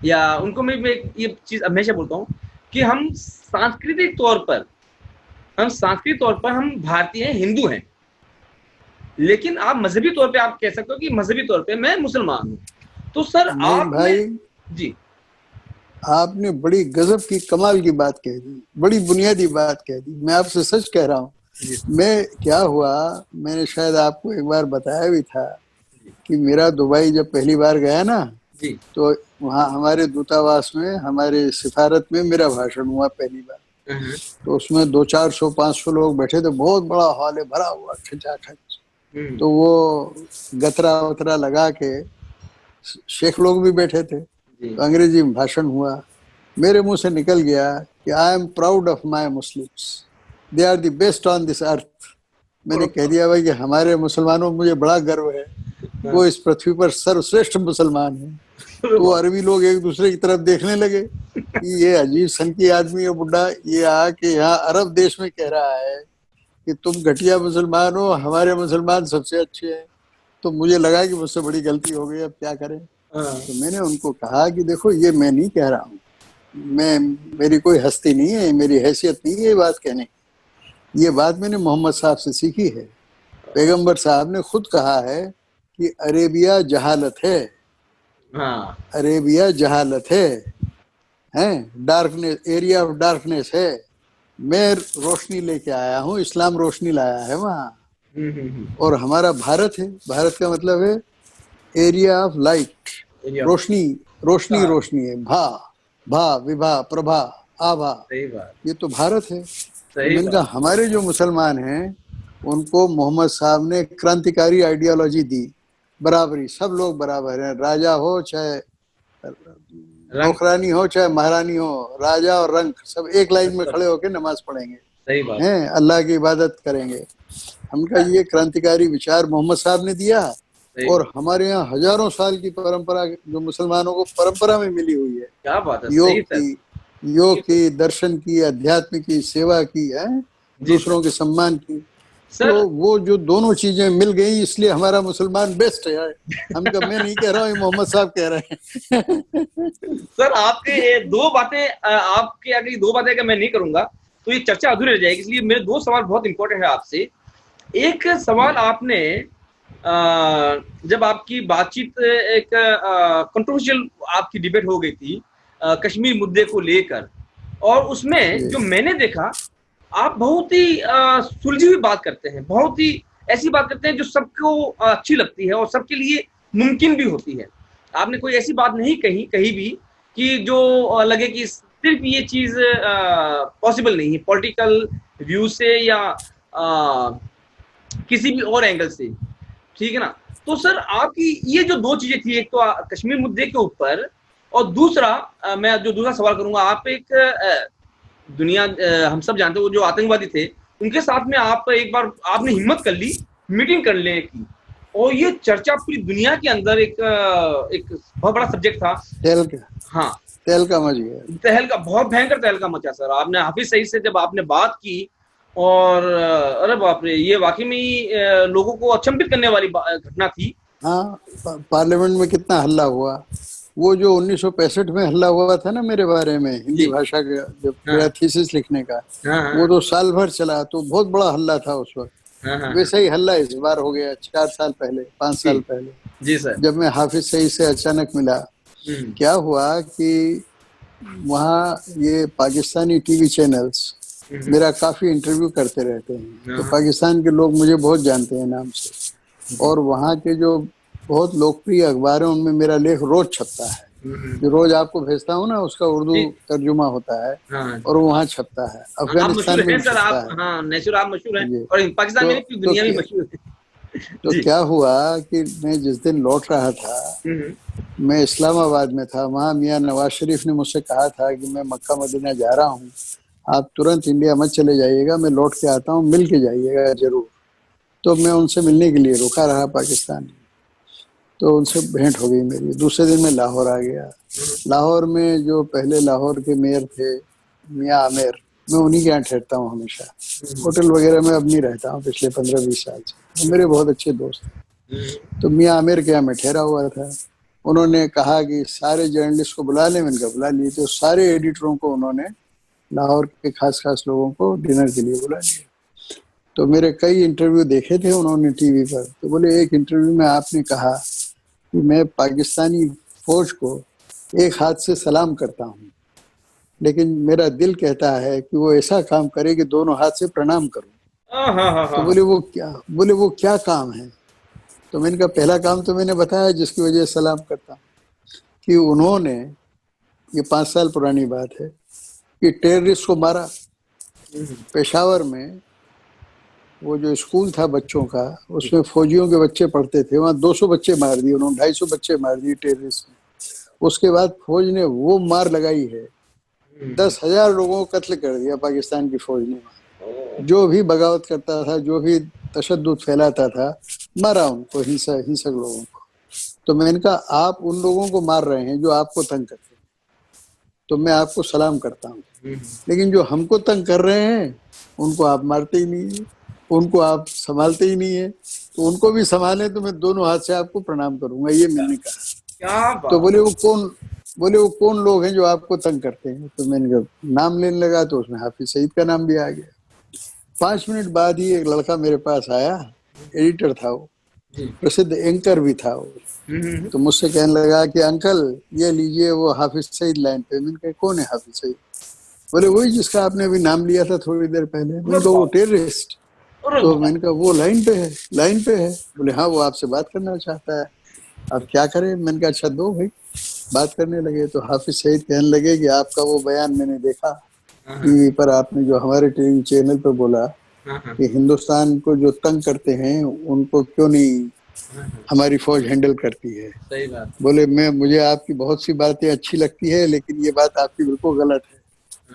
Speaker 1: या उनको मैं ये चीज हमेशा बोलता हूँ कि हम सांस्कृतिक तौर पर हम भारतीय हैं, हिंदू हैं, लेकिन आप मजहबी तौर पे आप कह सकते हो कि मजहबी तौर पे मैं मुसलमान हूँ। तो सर
Speaker 2: नहीं
Speaker 1: आपने,
Speaker 2: भाई,
Speaker 1: जी
Speaker 2: आपने बड़ी गजब की, कमाल की बात कह दी, बड़ी बुनियादी बात कह दी। मैं आपसे सच कह रहा हूँ।
Speaker 1: जी
Speaker 2: मैं क्या हुआ, मैंने शायद आपको एक बार बताया भी था
Speaker 1: जी
Speaker 2: कि मेरा दुबई जब पहली बार गया ना,
Speaker 1: जी,
Speaker 2: तो वहाँ हमारे दूतावास में, हमारे सिफारत में मेरा भाषण हुआ पहली बार। तो उसमें 200-400-500 लोग बैठे थे, बहुत बड़ा हॉल है, भरा हुआ खचाखच। तो वो गतरा वतरा लगा के शेख लोग भी बैठे थे,
Speaker 1: जी,
Speaker 2: तो अंग्रेजी में भाषण हुआ। मेरे मुंह से निकल गया कि I am proud of my Muslims, they are the best on this earth. मैंने कह दिया भाई कि हमारे मुसलमानों, मुझे बड़ा गर्व है, वो इस पृथ्वी पर सर्वश्रेष्ठ मुसलमान है। तो अरबी लोग एक दूसरे की तरफ देखने लगे कि ये अजीब सन की आदमी है बुढ़ा, ये आके यहाँ अरब देश में कह रहा है कि तुम घटिया मुसलमान हो, हमारे मुसलमान सबसे अच्छे हैं। तो मुझे लगा कि मुझसे बड़ी गलती हो गई, अब क्या करें। तो मैंने उनको कहा कि देखो, ये मैं नहीं कह रहा हूँ, मैं, मेरी कोई हस्ती नहीं है, मेरी हैसियत नहीं है ये बात कहने की। ये बात मैंने मोहम्मद साहब से सीखी है। पैगंबर साहब ने खुद कहा है कि अरेबिया जहालत है,
Speaker 1: हाँ
Speaker 2: अरेबिया जहालत है, डार्कनेस, एरिया ऑफ डार्कनेस है। मैं रोशनी लेके आया हूँ, इस्लाम रोशनी लाया है वहाँ। और हमारा भारत है, भारत का मतलब है एरिया ऑफ लाइट, रोशनी, रोशनी रोशनी है। भा भा विभा प्रभा आभा,
Speaker 1: सही बात,
Speaker 2: ये तो भारत है। तो
Speaker 1: सही
Speaker 2: मैंने कहा
Speaker 1: बात,
Speaker 2: हमारे जो मुसलमान हैं उनको मोहम्मद साहब ने क्रांतिकारी आइडियोलॉजी दी, बराबरी, सब लोग बराबर हैं, राजा हो चाहे
Speaker 1: रंग,
Speaker 2: नौकरानी हो चाहे महारानी हो, राजा और रंग सब एक लाइन में खड़े होकर नमाज पढ़ेंगे,
Speaker 1: सही बात,
Speaker 2: हैं, अल्लाह की इबादत करेंगे। हमका ये क्रांतिकारी विचार मोहम्मद साहब ने दिया।
Speaker 1: सही
Speaker 2: और
Speaker 1: बात,
Speaker 2: हमारे यहाँ हजारों साल की परंपरा जो मुसलमानों को परंपरा में मिली हुई है,
Speaker 1: क्या बात है,
Speaker 2: योग
Speaker 1: सही सर,
Speaker 2: की, योग की, दर्शन की, अध्यात्म की, सेवा की है,
Speaker 1: जी सर,
Speaker 2: दूसरों के सम्मान की। तो
Speaker 1: सर
Speaker 2: वो जो दोनों चीजें मिल गई, इसलिए हमारा मुसलमान बेस्ट है यार। हम कब, मैं नहीं कह रहा हूँ, मोहम्मद साहब कह रहे हैं।
Speaker 1: सर आपके ये दो बातें, आपके अगर ये दो बातें अगर मैं नहीं करूंगा तो ये चर्चा अधूरी रह जाएगी, इसलिए मेरे दो सवाल बहुत इंपॉर्टेंट है आपसे। एक सवाल आपने, जब आपकी बातचीत एक कंट्रोवर्शियल आपकी डिबेट हो गई थी कश्मीर मुद्दे को लेकर, और उसमें जो मैंने देखा, आप बहुत ही सुलझी हुई बात करते हैं, बहुत ही ऐसी बात करते हैं जो सबको अच्छी लगती है और सबके लिए मुमकिन भी होती है। आपने कोई ऐसी बात नहीं कही कहीं भी कि जो लगे कि सिर्फ ये चीज पॉसिबल नहीं है पॉलिटिकल व्यू से या किसी भी और एंगल से, ठीक है ना। तो सर आपकी ये जो दो चीजें थी, एक तो कश्मीर मुद्दे के ऊपर, और दूसरा मैं जो दूसरा सवाल करूंगा, आप एक दुनिया हम सब जानते हैं वो जो आतंकवादी थे, उनके साथ में आप एक बार आपने हिम्मत कर ली मीटिंग करने की, और ये चर्चा पूरी दुनिया के अंदर एक बहुत बड़ा सब्जेक्ट था।
Speaker 2: तहलका,
Speaker 1: हाँ,
Speaker 2: तहलका मच गया।
Speaker 1: तहलका, बहुत भयंकर तहलका मचा सर। आपने हाफिज सईद से जब आपने बात की, और अरे बाप रे, ये वाकई में ही लोगों को अचंभित करने वाली घटना थी।
Speaker 2: हाँ, पार्लियामेंट में कितना हल्ला हुआ। वो जो 1965 में हल्ला हुआ था ना मेरे बारे में, हिंदी
Speaker 1: जी।
Speaker 2: भाषा का, जब
Speaker 1: हाँ
Speaker 2: मेरा थीसिस लिखने का,
Speaker 1: हाँ
Speaker 2: वो
Speaker 1: हाँ
Speaker 2: तो साल भर चला, तो बहुत बड़ा हल्ला था उस वक्त।
Speaker 1: हाँ हाँ हाँ।
Speaker 2: वैसे ही हल्ला इस बार हो गया 4 साल पहले, 5 साल
Speaker 1: जी
Speaker 2: पहले,
Speaker 1: जी सर।
Speaker 2: जब मैं हाफिज सईद से अचानक मिला।
Speaker 1: हम्म
Speaker 2: क्या हुआ कि वहाँ ये पाकिस्तानी टीवी चैनल्स
Speaker 1: हम्म,
Speaker 2: मेरा काफ़ी इंटरव्यू करते रहते हैं, तो
Speaker 1: हाँ,
Speaker 2: पाकिस्तान के लोग मुझे बहुत जानते हैं नाम से।
Speaker 1: जी।
Speaker 2: और वहाँ के जो बहुत लोकप्रिय अखबार हैं उनमें मेरा लेख रोज छपता है।
Speaker 1: हम्म,
Speaker 2: जो रोज आपको भेजता हूँ ना, उसका उर्दू
Speaker 1: जी।
Speaker 2: तर्जुमा होता है
Speaker 1: हाँ,
Speaker 2: और वो वहाँ छपता है,
Speaker 1: आप
Speaker 2: अफगानिस्तान
Speaker 1: मशहूर
Speaker 2: में
Speaker 1: हैं
Speaker 2: भी
Speaker 1: सर,
Speaker 2: छपता
Speaker 1: आप,
Speaker 2: है।
Speaker 1: हाँ, नेचुर आप मशहूर हैं,
Speaker 2: ये
Speaker 1: और पाकिस्तान में
Speaker 2: तो
Speaker 1: नहीं, पूरी
Speaker 2: तो
Speaker 1: दुनिया में
Speaker 2: क्या,
Speaker 1: मशहूर है।
Speaker 2: तो
Speaker 1: जी।
Speaker 2: क्या हुआ कि मैं जिस दिन लौट रहा था,
Speaker 1: हम्म
Speaker 2: मैं इस्लामाबाद में था। वहाँ मियाँ नवाज शरीफ ने मुझसे कहा था कि मैं मक्का मदीना जा रहा हूँ, आप तुरंत इंडिया मत चले जाइएगा, मैं लौट के आता हूँ, मिल के जाइएगा जरूर। तो मैं उनसे मिलने के लिए रुका रहा पाकिस्तान में, तो उनसे भेंट हो गई मेरी। दूसरे दिन मैं लाहौर आ गया। लाहौर में जो पहले लाहौर के मेयर थे मियाँ आमिर, मैं उन्हीं के यहाँ ठहरता हूँ हमेशा।
Speaker 1: हम्म
Speaker 2: होटल वगैरह में अब नहीं रहता हूँ पिछले 15-20 साल से, वो मेरे बहुत अच्छे दोस्त हैं।
Speaker 1: हम्म,
Speaker 2: तो मियाँ आमिर के यहाँ मैं ठहरा हुआ था। उन्होंने कहा कि सारे जर्नलिस्ट को बुला लें, मैंने कहा बुला लिए। तो सारे एडिटरों को उन्होंने, लाहौर के खास खास लोगों को डिनर के लिए बुला लिया। तो मेरे कई इंटरव्यू देखे थे उन्होंने टीवी पर। तो बोले एक इंटरव्यू में आपने कहा कि मैं पाकिस्तानी फौज को एक हाथ से सलाम करता हूँ, लेकिन मेरा दिल कहता है कि वो ऐसा काम करे कि दोनों हाथ से प्रणाम करूं।
Speaker 1: हाँ हाँ हाँ
Speaker 2: तो
Speaker 1: हाँ हाँ।
Speaker 2: बोले वो क्या काम है। तो मैंने कहा पहला काम तो मैंने बताया जिसकी वजह से सलाम करता हूँ, कि उन्होंने, ये 5 साल पुरानी बात है, कि टेररिस्ट को मारा।
Speaker 1: हम्म,
Speaker 2: पेशावर में वो जो स्कूल था बच्चों का, उसमें फौजियों के बच्चे पढ़ते थे, वहाँ 200 बच्चे मार दिए उन्होंने, 250 बच्चे मार दिए टेररिस्ट ने। उसके बाद फौज ने वो मार लगाई है,
Speaker 1: हम्म,
Speaker 2: 10,000 लोगों को कत्ल कर दिया पाकिस्तान की फौज ने।
Speaker 1: ओ,
Speaker 2: जो भी बगावत करता था, जो भी तशद्दुद फैलाता था, मारा उनको, हिंसक लोगों को। तो मैंने कहा आप उन लोगों को मार रहे हैं जो आपको तंग करते हैं, तो मैं आपको सलाम करता हूँ।
Speaker 1: हम्म,
Speaker 2: लेकिन जो हमको तंग कर रहे हैं उनको आप मारते ही नहीं है, उनको आप संभालते ही नहीं है। तो उनको भी संभाले तो मैं दोनों हाथ से आपको प्रणाम करूंगा, ये मैंने कहा।
Speaker 1: क्या
Speaker 2: तो
Speaker 1: बात।
Speaker 2: बोले वो कौन लोग हैं जो आपको तंग करते हैं। तो मैंने कहा नाम लेने लगा, तो उसमें हाफिज सईद का नाम भी आ गया। 5 मिनट बाद ही एक लड़का मेरे पास आया, एडिटर था वो,
Speaker 1: जी।
Speaker 2: प्रसिद्ध एंकर भी था वो।
Speaker 1: हम्म,
Speaker 2: तो मुझसे कहने लगा कि अंकल ये लीजिए वो हाफिज सईद लाइन पे। मैंने कहा कौन है हाफिज सईद। बोले वही जिसका आपने अभी नाम लिया था थोड़ी देर पहले।
Speaker 1: अरे
Speaker 2: मैंने कहा वो
Speaker 1: बाप,
Speaker 2: टेररिस्ट।
Speaker 1: अरे
Speaker 2: तो
Speaker 1: बाप।
Speaker 2: मैंने कहा वो लाइन पे है, लाइन पे है। बोले हाँ वो आपसे बात करना चाहता है, आप क्या करें। मैंने कहा अच्छा दो भाई। बात करने लगे तो हाफिज सईद कहने लगे कि आपका वो बयान मैंने देखा
Speaker 1: हाँ हाँ
Speaker 2: टीवी पर, आपने जो हमारे टीवी चैनल पर बोला
Speaker 1: हाँ हाँ
Speaker 2: कि हिंदुस्तान को जो तंग करते हैं उनको क्यों नहीं
Speaker 1: हाँ हाँ,
Speaker 2: हमारी फौज हैंडल करती है।
Speaker 1: सही बात।
Speaker 2: बोले मुझे आपकी बहुत सी बातें अच्छी लगती है, लेकिन ये बात आपकी बिल्कुल गलत है।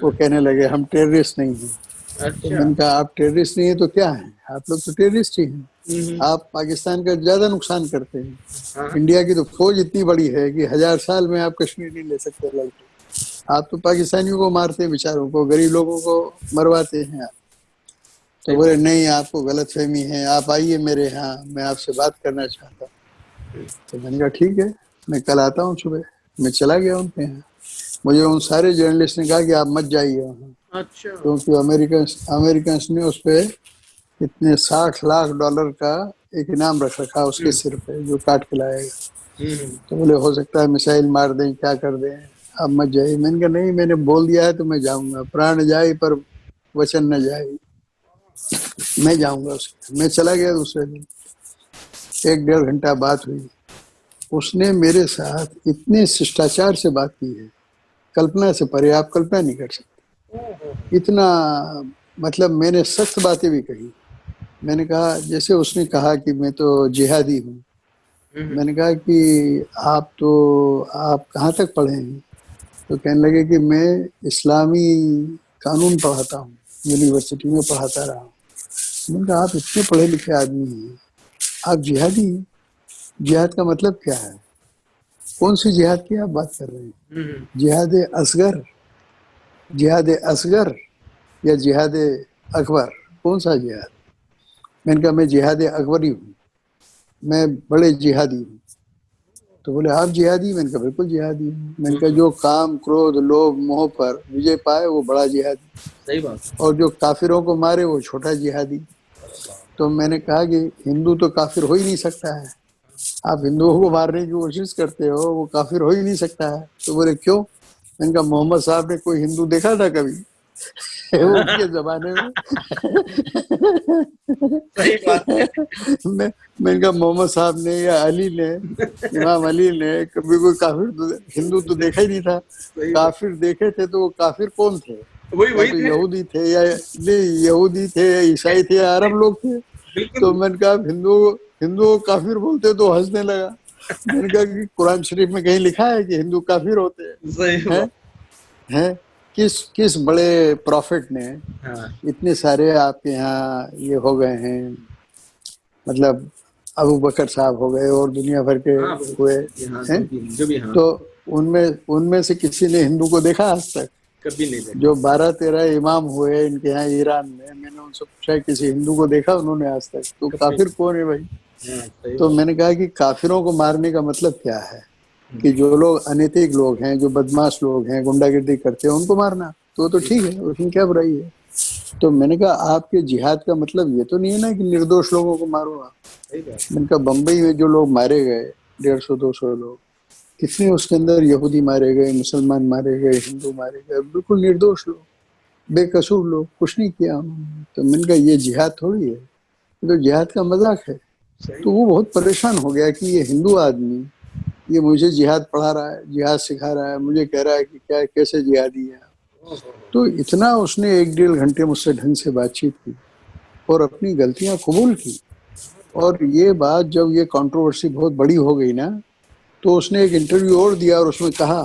Speaker 2: वो
Speaker 1: हाँ,
Speaker 2: कहने लगे हम टेररिस्ट नहीं हैं। तो
Speaker 1: अच्छा।
Speaker 2: मैंने कहा आप टेररिस्ट नहीं है तो क्या है, आप लोग तो टेररिस्ट ही हैं।
Speaker 1: हम्म,
Speaker 2: आप पाकिस्तान का ज्यादा नुकसान करते हैं।
Speaker 1: हाँ,
Speaker 2: इंडिया की तो फौज इतनी बड़ी है कि 1000 साल में आप कश्मीर नहीं ले सकते लड़ के। आप तो पाकिस्तानियों को मारते हैं, बेचारों को, गरीब लोगों को मरवाते हैं आप। तो
Speaker 1: सही
Speaker 2: बोले
Speaker 1: बात।
Speaker 2: नहीं आपको गलत फहमी है, आप आइए मेरे यहाँ, मैं आपसे बात करना चाहता हूँ। तो मैंने कहा ठीक है, मैं कल आता हूँ सुबह। मैं चला गया उनके यहाँ। मुझे उन सारे जर्नलिस्ट ने कहा कि आप मत जाइए वहाँ,
Speaker 1: अच्छा।
Speaker 2: क्योंकि अमेरिकन अमेरिकन ने उस पर इतने $60 लाख का एक इनाम रख रखा उसके
Speaker 1: हम्म
Speaker 2: सिर पे, जो काट के लाएगा।
Speaker 1: हम्म,
Speaker 2: तो बोले हो सकता है मिसाइल मार दें, क्या कर दें, आप मत जाइए। मैंने कहा नहीं, मैंने बोल दिया है तो मैं जाऊंगा, प्राण जाए पर वचन न जाए। मैं जाऊंगा उसके। मैं चला गया दूसरे दिन। 1-1.5 घंटा बात हुई। उसने मेरे साथ इतने शिष्टाचार से बात की है, कल्पना से परे, आप कल्पना नहीं कर
Speaker 1: ओहो,
Speaker 2: सकते इतना। मतलब मैंने सख्त बातें भी कही। मैंने कहा, जैसे उसने कहा कि मैं तो जिहादी हूँ।
Speaker 1: हम्म,
Speaker 2: मैंने कहा कि आप कहाँ तक पढ़े हैं। तो कहने लगे कि मैं इस्लामी कानून पढ़ाता हूँ, यूनिवर्सिटी में पढ़ाता रहा हूँ। मैंने कहा आप इतने पढ़े लिखे आदमी हैं, आप जिहादी हैं, जिहाद का मतलब क्या है? कौन सी जिहाद की आप बात कर रहे हैं? जिहाद असगर, जिहाद असगर या जिहाद अकबर, कौन सा जिहाद? मैंने कहा मैं जिहाद अकबरी हूँ, मैं बड़े जिहादी हूँ। तो बोले आप जिहादी? मैंने कहा बिल्कुल जिहादी हूँ। मैंने कहा जो काम क्रोध लोभ मोह पर विजय पाए वो बड़ा जिहादी,
Speaker 1: सही बात,
Speaker 2: और जो काफिरों को मारे वो छोटा जिहादी। तो मैंने कहा कि हिंदू तो काफिर हो ही नहीं सकता है, आप हिंदुओं को मारने की कोशिश करते हो, वो काफिर हो ही नहीं सकता है। तो बोले क्यों? मैंने कहा मोहम्मद साहब ने कोई हिंदू देखा था कभी? उनके जमाने में
Speaker 1: सही बात है।
Speaker 2: मैंने कहा मोहम्मद साहब ने या अली ने, इमाम अली ने कभी कोई काफिर हिंदू तो देखा ही नहीं था। काफिर देखे थे तो वो काफिर कौन थे? या तो
Speaker 1: थे।
Speaker 2: यहूदी थे या नहीं, यहूदी थे या ईसाई थे या अरब लोग थे। तो मैंने कहा हिंदू काफिर बोलते तो हंसने लगा। मैंने कहा कि कुरान शरीफ में कहीं लिखा है कि हिंदू काफिर होते हैं? हैं? किस बड़े प्रॉफिट ने इतने सारे आपके यहाँ ये हो गए हैं, मतलब अबू बकर साहब हो गए और दुनिया भर के हुए हैं, तो उनमें से किसी ने हिंदू को देखा आज तक?
Speaker 1: कभी नहीं देखा।
Speaker 2: जो 12-13 इमाम हुए इनके यहाँ ईरान में, मैंने उनसे पूछा किसी हिंदू को देखा उन्होंने आज तक? तो काफिर कौन है भाई? तो मैंने कहा कि काफिरों को मारने का मतलब क्या है? कि जो लोग अनैतिक लोग हैं, जो बदमाश लोग हैं, गुंडागिर्दी करते हैं, उनको मारना तो ठीक है, उसमें क्या बुराई है? तो मैंने कहा आपके जिहाद का मतलब ये तो नहीं है ना कि निर्दोष लोगों को मारो आप। मैंने कहा बम्बई में जो लोग मारे गए 150-200 लोग, कितने उसके अंदर यहूदी मारे गए, मुसलमान मारे गए, हिंदू मारे गए, बिल्कुल निर्दोष लोग, बेकसूर लोग, कुछ नहीं किया उन्होंने। तो मैंने कहा ये जिहाद थोड़ी है, तो जिहाद का मजाक है। तो वो बहुत परेशान हो गया कि ये हिंदू आदमी ये मुझे जिहाद पढ़ा रहा है, जिहाद सिखा रहा है, मुझे कह रहा है कि क्या कैसे जिहादी है। तो इतना उसने 1-1.5 घंटे मुझसे ढंग से बातचीत की और अपनी गलतियां कबूल की। और ये बात जब ये कंट्रोवर्सी बहुत बड़ी हो गई ना, तो उसने एक इंटरव्यू और दिया और उसमें कहा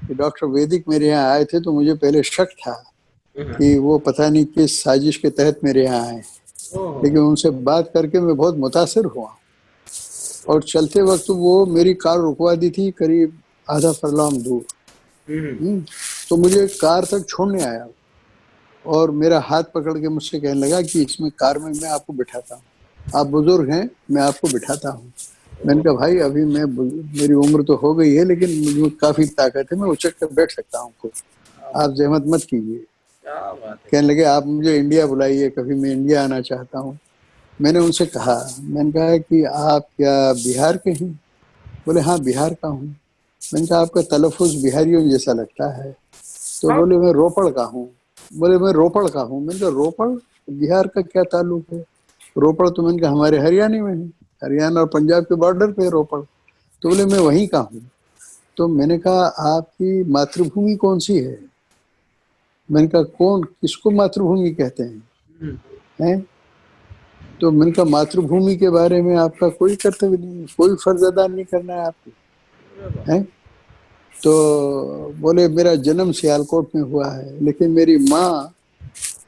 Speaker 2: कि डॉक्टर वैदिक मेरे यहाँ आए थे तो मुझे पहले शक था कि वो पता नहीं किस साजिश के तहत मेरे यहाँ आए, लेकिन उनसे बात करके मैं बहुत मुतासिर हुआ और चलते वक्त वो मेरी कार रुकवा दी थी करीब आधा फरलांग दूर। तो मुझे कार तक छोड़ने आया और मेरा हाथ पकड़ के मुझसे कहने लगा कि इसमें कार में मैं आपको बिठाता हूँ, आप बुजुर्ग हैं, मैं आपको बिठाता हूँ। मैंने कहा भाई अभी मेरी उम्र तो हो गई है लेकिन मुझे काफी ताकत है, मैं उछक कर बैठ सकता हूँ खुद, आप जहमत मत कीजिए। कहने लगे आप मुझे इंडिया बुलाइए कभी, मैं इंडिया आना चाहता हूँ। मैंने उनसे कहा, मैंने कहा कि आप क्या बिहार के हैं? बोले हाँ बिहार का हूँ। मैंने कहा आपका तलफ़ुज़ बिहारियों जैसा लगता है। तो बोले मैं रोपड़ का हूँ। बोले मैं रोपड़ का हूँ। मैंने कहा रोपड़ बिहार का क्या ताल्लुक है? रोपड़ तो मैंने कहा हमारे हरियाणा में है, हरियाणा और पंजाब के बॉर्डर पे है रोपड़। तो बोले मैं वहीं का हूँ। तो मैंने कहा आपकी मातृभूमि कौन सी है? मैंने कहा कौन, किसको मातृभूमि कहते हैं? तो मैंने कहा मातृभूमि के बारे में आपका कोई कर्तव्य नहीं, कोई फर्ज अदा नहीं करना है आपको, है? तो बोले मेरा जन्म सियालकोट में हुआ है लेकिन मेरी माँ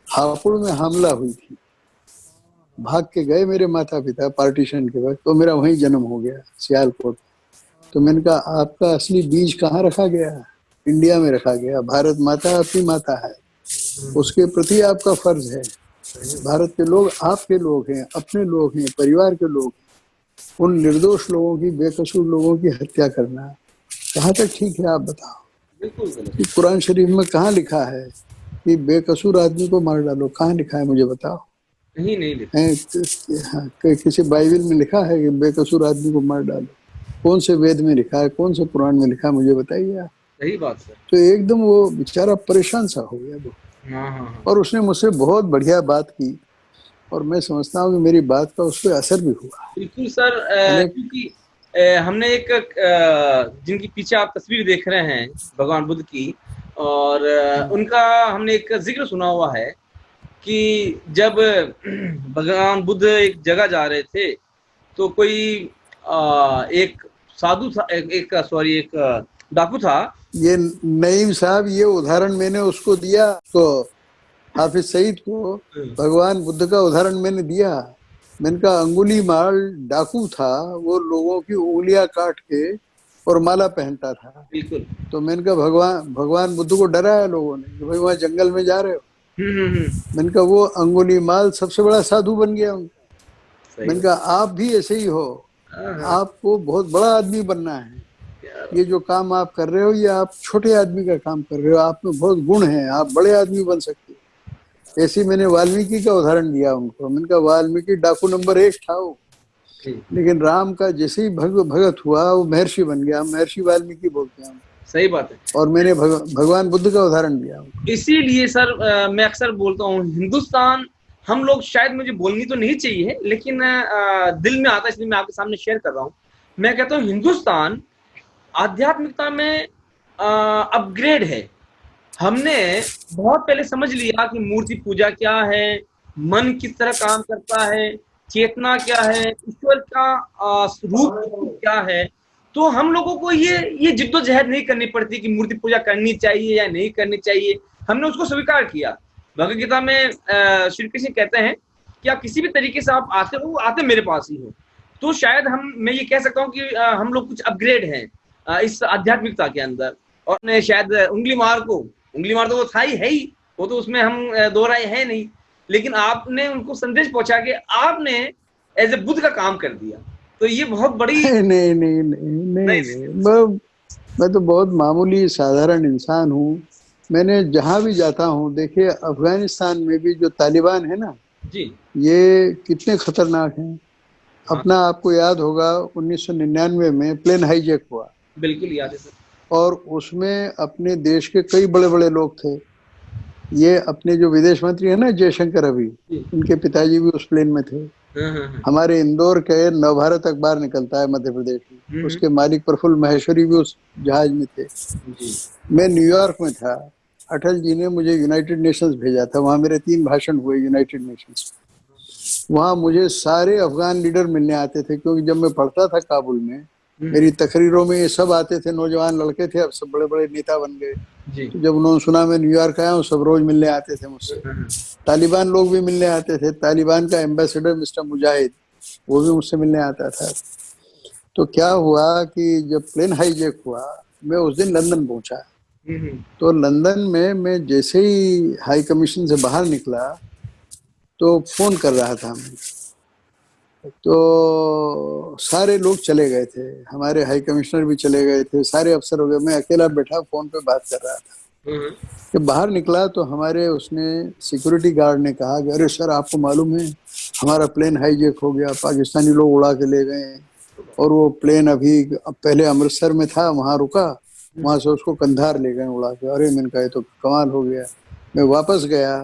Speaker 2: हापुड़ में हमला हुई थी, भाग के गए मेरे माता पिता पार्टीशन के वक्त, तो मेरा वहीं जन्म हो गया सियालकोट। तो मैंने कहा आपका असली बीज कहाँ रखा गया? इंडिया में रखा गया। भारत माता आपकी माता है, उसके प्रति आपका फर्ज है। भारत के लोग आपके लोग हैं, अपने लोग हैं, परिवार के लोग। उन निर्दोष लोगों की, बेकसूर लोगों की हत्या करना कहाँ तक ठीक है? आप बताओ। बिल्कुल। कुरान शरीफ में कहाँ लिखा है कि बेकसूर आदमी को मार डालो? कहाँ लिखा है मुझे बताओ। नहीं लिखा है। किसी बाइबल में लिखा है कि बेकसूर आदमी को मार डालो? कौन से वेद में लिखा है, कौन से पुराण में लिखा है, मुझे बताइए आप। सही बात है। तो एकदम वो बेचारा परेशान सा हो गया वो। और उसने मुझसे बहुत बढ़िया बात की और मैं समझता हूँ कि मेरी बात का उस पर असर भी हुआ।
Speaker 1: बिल्कुल सर, क्योंकि हमने एक जिनकी पीछे आप तस्वीर देख रहे हैं भगवान बुद्ध की, और उनका हमने एक जिक्र सुना हुआ है कि जब भगवान बुद्ध एक जगह जा रहे थे तो कोई एक साधु था, एक डाकू था,
Speaker 2: ये नईम साहब, ये उदाहरण मैंने उसको दिया, तो हाफिज सईद को भगवान बुद्ध का उदाहरण मैंने दिया। मैंने कहा अंगुली माल डाकू था, वो लोगों की उंगलियां काट के और माला पहनता था।
Speaker 1: बिल्कुल।
Speaker 2: तो मैंने कहा भगवान भगवान बुद्ध को डराया लोगों ने कि भाई वहां जंगल में जा रहे हो।
Speaker 1: हम्म।
Speaker 2: मैंने कहा वो अंगुली माल सबसे बड़ा साधु बन गया उनका।
Speaker 1: सही
Speaker 2: मैंने
Speaker 1: बात।
Speaker 2: कहा आप भी ऐसे ही हो,
Speaker 1: हाँ हाँ।
Speaker 2: आपको बहुत बड़ा आदमी बनना है।
Speaker 1: क्या
Speaker 2: ये जो काम आप कर रहे हो, ये आप छोटे आदमी का काम कर रहे हो, आप में बहुत गुण है, आप बड़े आदमी बन सकते हो। ऐसे मैंने वाल्मीकि का उदाहरण दिया उनको। मैंने कहा वाल्मीकि डाकू नंबर 1 था वो,
Speaker 1: ठीक।
Speaker 2: लेकिन राम का जैसे ही भगत हुआ वो महर्षि बन गया। महर्षि वाल्मीकि बोलते हैं।
Speaker 1: सही बात है।
Speaker 2: और मैंने भगवान बुद्ध का उदाहरण दिया उनको।
Speaker 1: इसीलिए सर मैं अक्सर बोलता हूँ हिंदुस्तान, हम लोग शायद, मुझे बोलनी तो नहीं चाहिए लेकिन दिल में आता है इसलिए मैं आपके सामने शेयर कर रहा हूँ। मैं कहता हूँ हिंदुस्तान आध्यात्मिकता में अपग्रेड है। हमने बहुत पहले समझ लिया कि मूर्ति पूजा क्या है, मन किस तरह काम करता है, चेतना क्या है, ईश्वर का रूप क्या है। तो हम लोगों को ये जिद्दोजहद नहीं करनी पड़ती कि मूर्ति पूजा करनी चाहिए या नहीं करनी चाहिए। हमने उसको स्वीकार किया। भगवत गीता में श्री कृष्ण कहते हैं कि आप किसी भी तरीके से आप आते हो, आते मेरे पास ही हो। तो शायद मैं ये कह सकता हूँ कि हम लोग कुछ अपग्रेड हैं इस आध्यात्मिकता के अंदर। और ने शायद उंगली मार तो वो था ही है ही, वो तो उसमें हम दो राय है नहीं। लेकिन आपने उनको संदेश पहुंचा के आपने एज ए बुद्ध का काम कर दिया। तो ये बहुत बड़ी
Speaker 2: नहीं नहीं नहीं नहीं नहीं, नहीं। मैं तो बहुत मामूली साधारण इंसान हूँ। मैंने जहाँ भी जाता हूँ, देखिए अफगानिस्तान में भी जो तालिबान है ना,
Speaker 1: जी
Speaker 2: ये कितने खतरनाक हैं।
Speaker 1: हाँ,
Speaker 2: अपना आपको याद होगा 1999 में प्लेन हाईजैक हुआ,
Speaker 1: बिल्कुल याद है सर।
Speaker 2: और उसमें अपने देश के कई बड़े बड़े लोग थे। ये अपने जो विदेश मंत्री है ना जयशंकर, अभी
Speaker 1: जी
Speaker 2: उनके पिताजी भी उस प्लेन में थे।
Speaker 1: हाँ।
Speaker 2: हमारे इंदौर के नवभारत अखबार निकलता है मध्य प्रदेश में,
Speaker 1: हम्म,
Speaker 2: उसके मालिक प्रफुल्ल महेश्वरी भी उस जहाज में थे।
Speaker 1: जी
Speaker 2: मैं न्यूयॉर्क में था, अटल जी ने मुझे यूनाइटेड नेशंस भेजा था, वहां मेरे 3 भाषण हुए यूनाइटेड नेशंस। वहां मुझे सारे अफगान लीडर मिलने आते थे, क्योंकि जब मैं पढ़ता था काबुल में, मेरी तकरीरों में ये सब आते थे। नौजवान लड़के थे, अब सब बड़े बड़े नेता बन गए।
Speaker 1: जी
Speaker 2: तो जब उन्होंने सुना मैं न्यूयॉर्क आया हूँ, सब रोज मिलने आते थे मुझसे। तालिबान लोग भी मिलने आते थे। तालिबान का एम्बेसडर मिस्टर मुजाहिद, वो भी मुझसे मिलने आता था। तो क्या हुआ कि जब प्लेन हाईजैक हुआ, मैं उस दिन लंदन पहुंचा। तो लंदन में मैं जैसे ही हाई कमीशन से बाहर निकला, तो फोन कर रहा था मैं, तो सारे लोग चले गए थे, हमारे हाई कमिश्नर भी चले गए थे, सारे अफसर हो गए। मैं अकेला बैठा फोन पे बात कर रहा था। जब बाहर निकला तो हमारे उसने सिक्योरिटी गार्ड ने कहा कि अरे सर, आपको मालूम है हमारा प्लेन हाईजैक हो गया, पाकिस्तानी लोग उड़ा के ले गए। और वो प्लेन अभी पहले अमृतसर में था, वहां रुका, वहां से उसको कंधार ले गए उड़ा के। अरे मैंने कहा तो कमाल हो गया। मैं वापस गया,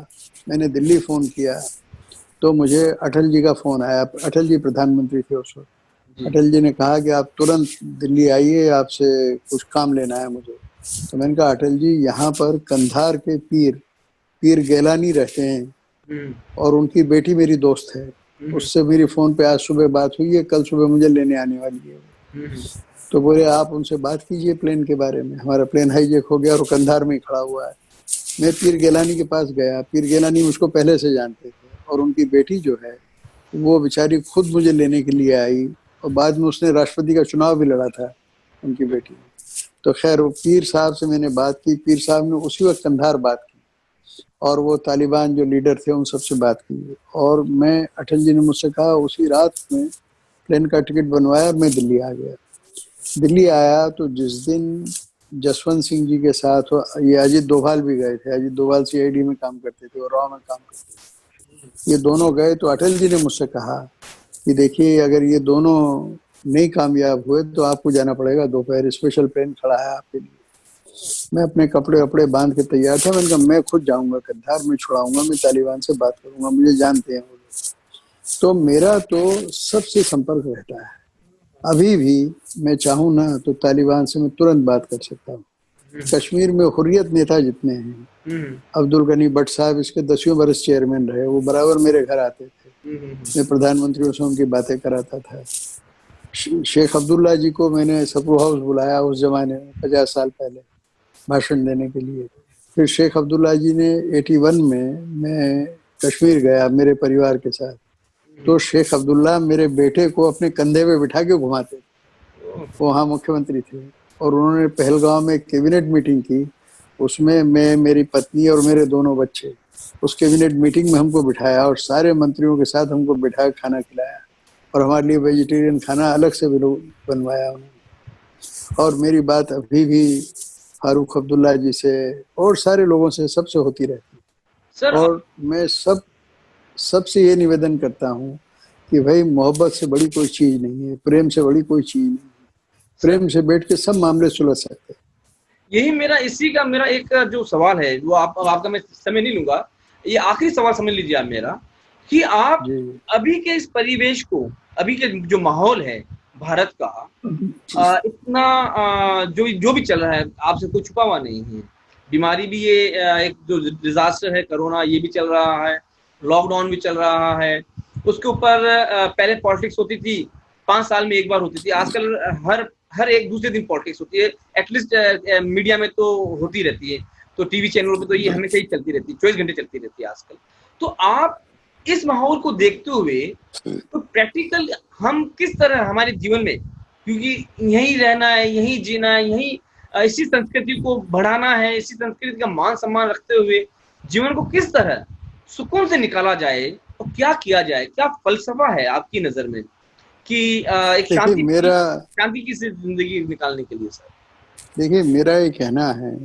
Speaker 2: मैंने दिल्ली फोन किया, तो मुझे अटल जी का फोन आया। अटल जी प्रधानमंत्री थे उस वक्त। अटल जी ने कहा कि आप तुरंत दिल्ली आइए, आपसे कुछ काम लेना है मुझे। तो मैंने कहा अटल जी, यहाँ पर कंधार के पीर गैलानी रहते हैं, और उनकी बेटी मेरी दोस्त है, उससे मेरी फोन पे आज सुबह बात हुई है, कल सुबह मुझे लेने आने वाली है। तो बोले आप उनसे बात कीजिए प्लेन के बारे में, हमारा प्लेन हाईजैक हो गया और कंधार में ही खड़ा हुआ है। मैं पीर गैलानी के पास गया। पीर गैलानी मुझको पहले से जानते थे, और उनकी बेटी जो है वो बेचारी खुद मुझे लेने के लिए आई, और बाद में उसने राष्ट्रपति का चुनाव भी लड़ा था उनकी बेटी ने। तो खैर वो पीर साहब से मैंने बात की, पीर साहब ने उसी वक्त कंधार बात की, और वो तालिबान जो लीडर थे उन सबसे बात की। और मैं, अटल जी ने मुझसे कहा, उसी रात में प्लेन का टिकट बनवाया, मैं दिल्ली आ गया। दिल्ली आया तो जिस दिन जसवंत सिंह जी के साथ ये अजीत डोभाल भी गए थे, अजीत डोभाल सीआईडी में काम करते थे और रॉ में काम करते थे, ये दोनों गए। तो अटल जी ने मुझसे कहा कि देखिए अगर ये दोनों नहीं कामयाब हुए तो आपको जाना पड़ेगा, दोपहर स्पेशल ट्रेन खड़ा है आपके लिए। मैं अपने कपड़े वपड़े बांध के तैयार था। मैंने कहा मैं खुद जाऊंगा कंधार, में छुड़ाऊंगा, मैं तालिबान से बात करूंगा, मुझे जानते हैं वो लोग। तो मेरा तो सबसे संपर्क रहता है। अभी भी मैं चाहूँ ना तो तालिबान से मैं तुरंत बात कर सकता हूँ। कश्मीर में हुर्रियत नेता जितने हैं, अब्दुल गनी भट्ट साहब इसके 10वें बरस चेयरमैन रहे, वो बराबर मेरे घर आते थे, मैं प्रधानमंत्रियों से उनकी बातें कराता था। शेख अब्दुल्ला जी को मैंने सप्रू हाउस बुलाया उस जमाने में 50 साल पहले, भाषण देने के लिए। फिर शेख अब्दुल्ला जी ने 81 में मैं कश्मीर गया मेरे परिवार के साथ, तो शेख अब्दुल्ला मेरे बेटे को अपने कंधे पे बिठा के घुमाते थे, वो वहाँ मुख्यमंत्री थे। और उन्होंने पहलगांव में कैबिनेट मीटिंग की, उसमें मैं, मेरी पत्नी और मेरे दोनों बच्चे, उस कैबिनेट मीटिंग में हमको बिठाया और सारे मंत्रियों के साथ हमको बिठा खाना खिलाया, और हमारे लिए वेजिटेरियन खाना अलग से भी बनवाया उन्होंने। और मेरी बात अभी भी फारूक अब्दुल्ला जी से और सारे लोगों से, सबसे होती रहती है।
Speaker 1: सर
Speaker 2: और मैं सबसे ये निवेदन करता हूँ कि भाई मोहब्बत से बड़ी कोई चीज नहीं है, प्रेम से बड़ी कोई चीज नहीं है। प्रेम से बैठ के सब मामले सुलझ सकते हैं।
Speaker 1: यही इसी का मेरा एक जो सवाल है, वो आपका मैं समय नहीं लूंगा, ये आखिरी सवाल समझ लीजिए आप मेरा, कि आप
Speaker 2: जी
Speaker 1: अभी के इस परिवेश को, अभी के जो माहौल है भारत का, इतना जो भी चल रहा है, आपसे कुछ छुपा हुआ नहीं है। बीमारी भी ये एक जो डिजास्टर है कोरोना, ये भी चल रहा है, लॉकडाउन भी चल रहा है, उसके ऊपर पहले पॉलिटिक्स होती थी, 5 साल में एक बार होती थी, आजकल हर हर एक दूसरे दिन पॉलिटिक्स होती है, एटलीस्ट मीडिया में तो होती रहती है, तो टीवी चैनलों पे तो ये हमेशा ही चलती रहती है, 24 घंटे चलती रहती है आजकल। तो आप इस माहौल को देखते हुए तो प्रैक्टिकल हम किस तरह हमारे जीवन में, क्योंकि यहीं रहना है, यहीं जीना है, यहीं इसी संस्कृति को बढ़ाना है, इसी संस्कृति का मान सम्मान रखते हुए जीवन को किस तरह सुकून से निकाला जाए और क्या किया जाए, क्या फलसफा है आपकी नजर में कि एक
Speaker 2: देखिए
Speaker 1: शांति की से जिंदगी निकालने के लिए? सर
Speaker 2: देखिए, मेरा ये कहना है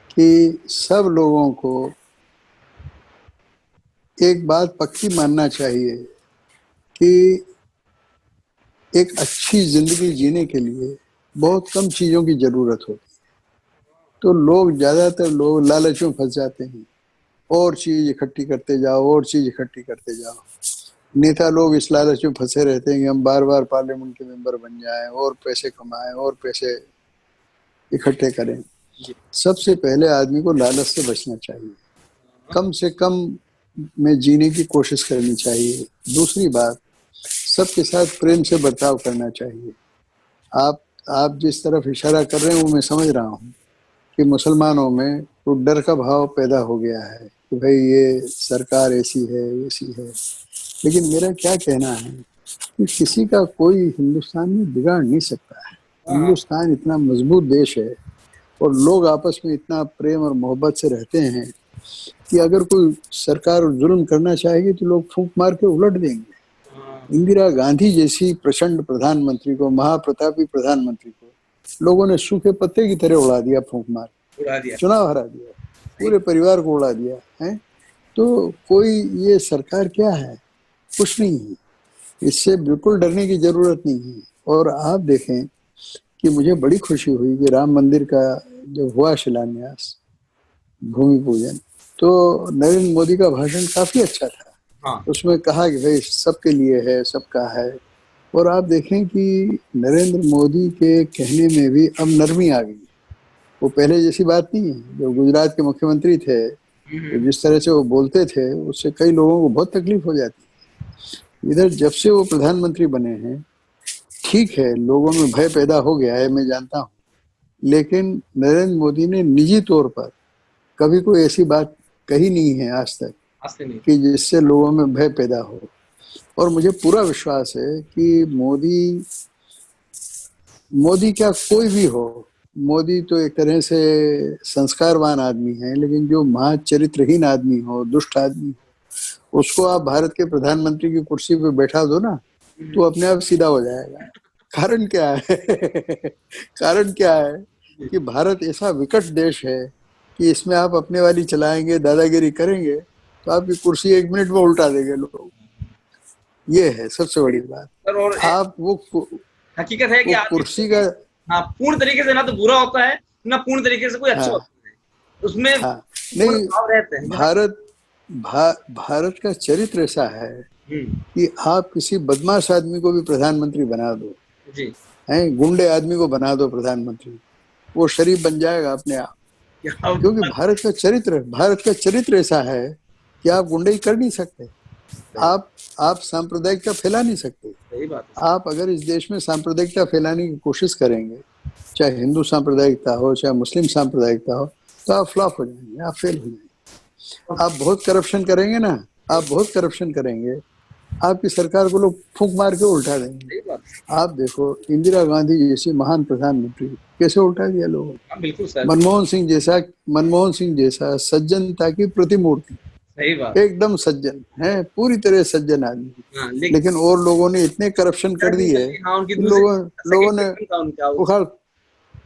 Speaker 2: कि सब लोगों को एक बात पक्की मानना चाहिए कि एक अच्छी जिंदगी जीने के लिए बहुत कम चीजों की जरूरत होती है। तो लोग, ज्यादातर लोग लालच में फंस जाते हैं, और चीज इकट्ठी करते जाओ, और चीज इकट्ठी करते जाओ। नेता लोग इस लालच में फंसे रहते हैं कि हम बार बार पार्लियामेंट के मेंबर बन जाएं और पैसे कमाएं और पैसे इकट्ठे करें। सबसे पहले आदमी को लालच से बचना चाहिए, कम से कम में जीने की कोशिश करनी चाहिए। दूसरी बात, सबके साथ प्रेम से बर्ताव करना चाहिए। आप जिस तरफ इशारा कर रहे हैं वो मैं समझ रहा हूँ कि मुसलमानों में तो डर का भाव पैदा हो गया है कि भाई ये सरकार ऐसी है, वैसी है। लेकिन मेरा क्या कहना है कि किसी का कोई हिंदुस्तान में बिगाड़ नहीं सकता है। हिंदुस्तान इतना मजबूत देश है और लोग आपस में इतना प्रेम और मोहब्बत से रहते हैं कि अगर कोई सरकार जुल्म करना चाहेगी तो लोग फूंक मार के उलट देंगे। इंदिरा गांधी जैसी प्रचंड प्रधानमंत्री को, महाप्रतापी प्रधानमंत्री को लोगों ने सूखे पत्ते की तरह उड़ा दिया, फूंक मार, चुनाव हरा दिया, पूरे परिवार को उड़ा दिया है। तो कोई, ये सरकार क्या है? कुछ नहीं है, इससे बिल्कुल डरने की जरूरत नहीं है। और आप देखें कि मुझे बड़ी खुशी हुई कि राम मंदिर का जब हुआ शिलान्यास, भूमि पूजन, तो नरेंद्र मोदी का भाषण काफी अच्छा था। उसमें कहा कि भाई सबके लिए है, सबका है। और आप देखें कि नरेंद्र मोदी के कहने में भी अब नरमी आ गई, वो पहले जैसी बात नहीं है। जो गुजरात के मुख्यमंत्री थे, तो जिस तरह से वो बोलते थे उससे कई लोगों को बहुत तकलीफ हो जाती। इधर जब से वो प्रधानमंत्री बने हैं, ठीक है, लोगों में भय पैदा हो गया है, मैं जानता हूँ, लेकिन नरेंद्र मोदी ने निजी तौर पर कभी कोई ऐसी बात कही नहीं है आज तक कि जिससे लोगों में भय पैदा हो। और मुझे पूरा विश्वास है कि मोदी क्या, कोई भी हो, मोदी तो एक तरह से संस्कारवान आदमी है, लेकिन जो महाचरित्रहीन आदमी हो, दुष्ट आदमी हो, उसको आप भारत के प्रधानमंत्री की कुर्सी पे बैठा दो ना, तो अपने आप सीधा हो जाएगा। कारण क्या है? कारण क्या है कि भारत ऐसा विकट देश है कि इसमें आप अपने वाली चलाएंगे, दादागिरी करेंगे, तो आपकी कुर्सी 1 मिनट में उल्टा देंगे लोग। ये है सबसे बड़ी बात।
Speaker 1: और
Speaker 2: आप वो
Speaker 1: हकीकत है कि
Speaker 2: कुर्सी का,
Speaker 1: हाँ, पूर्ण तरीके से ना तो बुरा होता है, ना पूर्ण तरीके से कोई अच्छा होता है, उसमें
Speaker 2: नहीं,
Speaker 1: रहते हैं।
Speaker 2: भारत का चरित्र ऐसा है कि आप किसी बदमाश आदमी को भी प्रधानमंत्री बना दो, हैं, गुंडे आदमी को बना दो प्रधानमंत्री, वो शरीफ बन जाएगा अपने आप। क्योंकि भारत का चरित्र ऐसा है कि आप गुंडे कर नहीं सकते, आप सांप्रदायिकता फैला नहीं सकते। आप अगर इस देश में सांप्रदायिकता फैलाने की कोशिश करेंगे चाहे हिंदू सांप्रदायिकता हो चाहे मुस्लिम सांप्रदायिकता हो, तो आप फ्लॉप हो जाएंगे, आप फेल हो जाएंगे। आप बहुत करप्शन करेंगे ना, आप बहुत करप्शन करेंगे, आपकी सरकार को लोग फूंक मार के उल्टा देंगे।
Speaker 1: सही बात।
Speaker 2: आप देखो इंदिरा गांधी जैसी महान प्रधानमंत्री कैसे उल्टा दिया लोगों ने।
Speaker 1: हाँ, बिल्कुल सर।
Speaker 2: मनमोहन सिंह जैसा सज्जनता की प्रतिमूर्ति,
Speaker 1: सही बात।
Speaker 2: एकदम सज्जन है, पूरी तरह सज्जन आदमी,
Speaker 1: हाँ,
Speaker 2: लेकिन और लोगों ने इतने करप्शन कर दी है
Speaker 1: हाँ, उनकी
Speaker 2: कि
Speaker 1: दूसरी
Speaker 2: लोगों
Speaker 1: सेकंड
Speaker 2: ने
Speaker 1: टर्म था उनका
Speaker 2: उखाड़,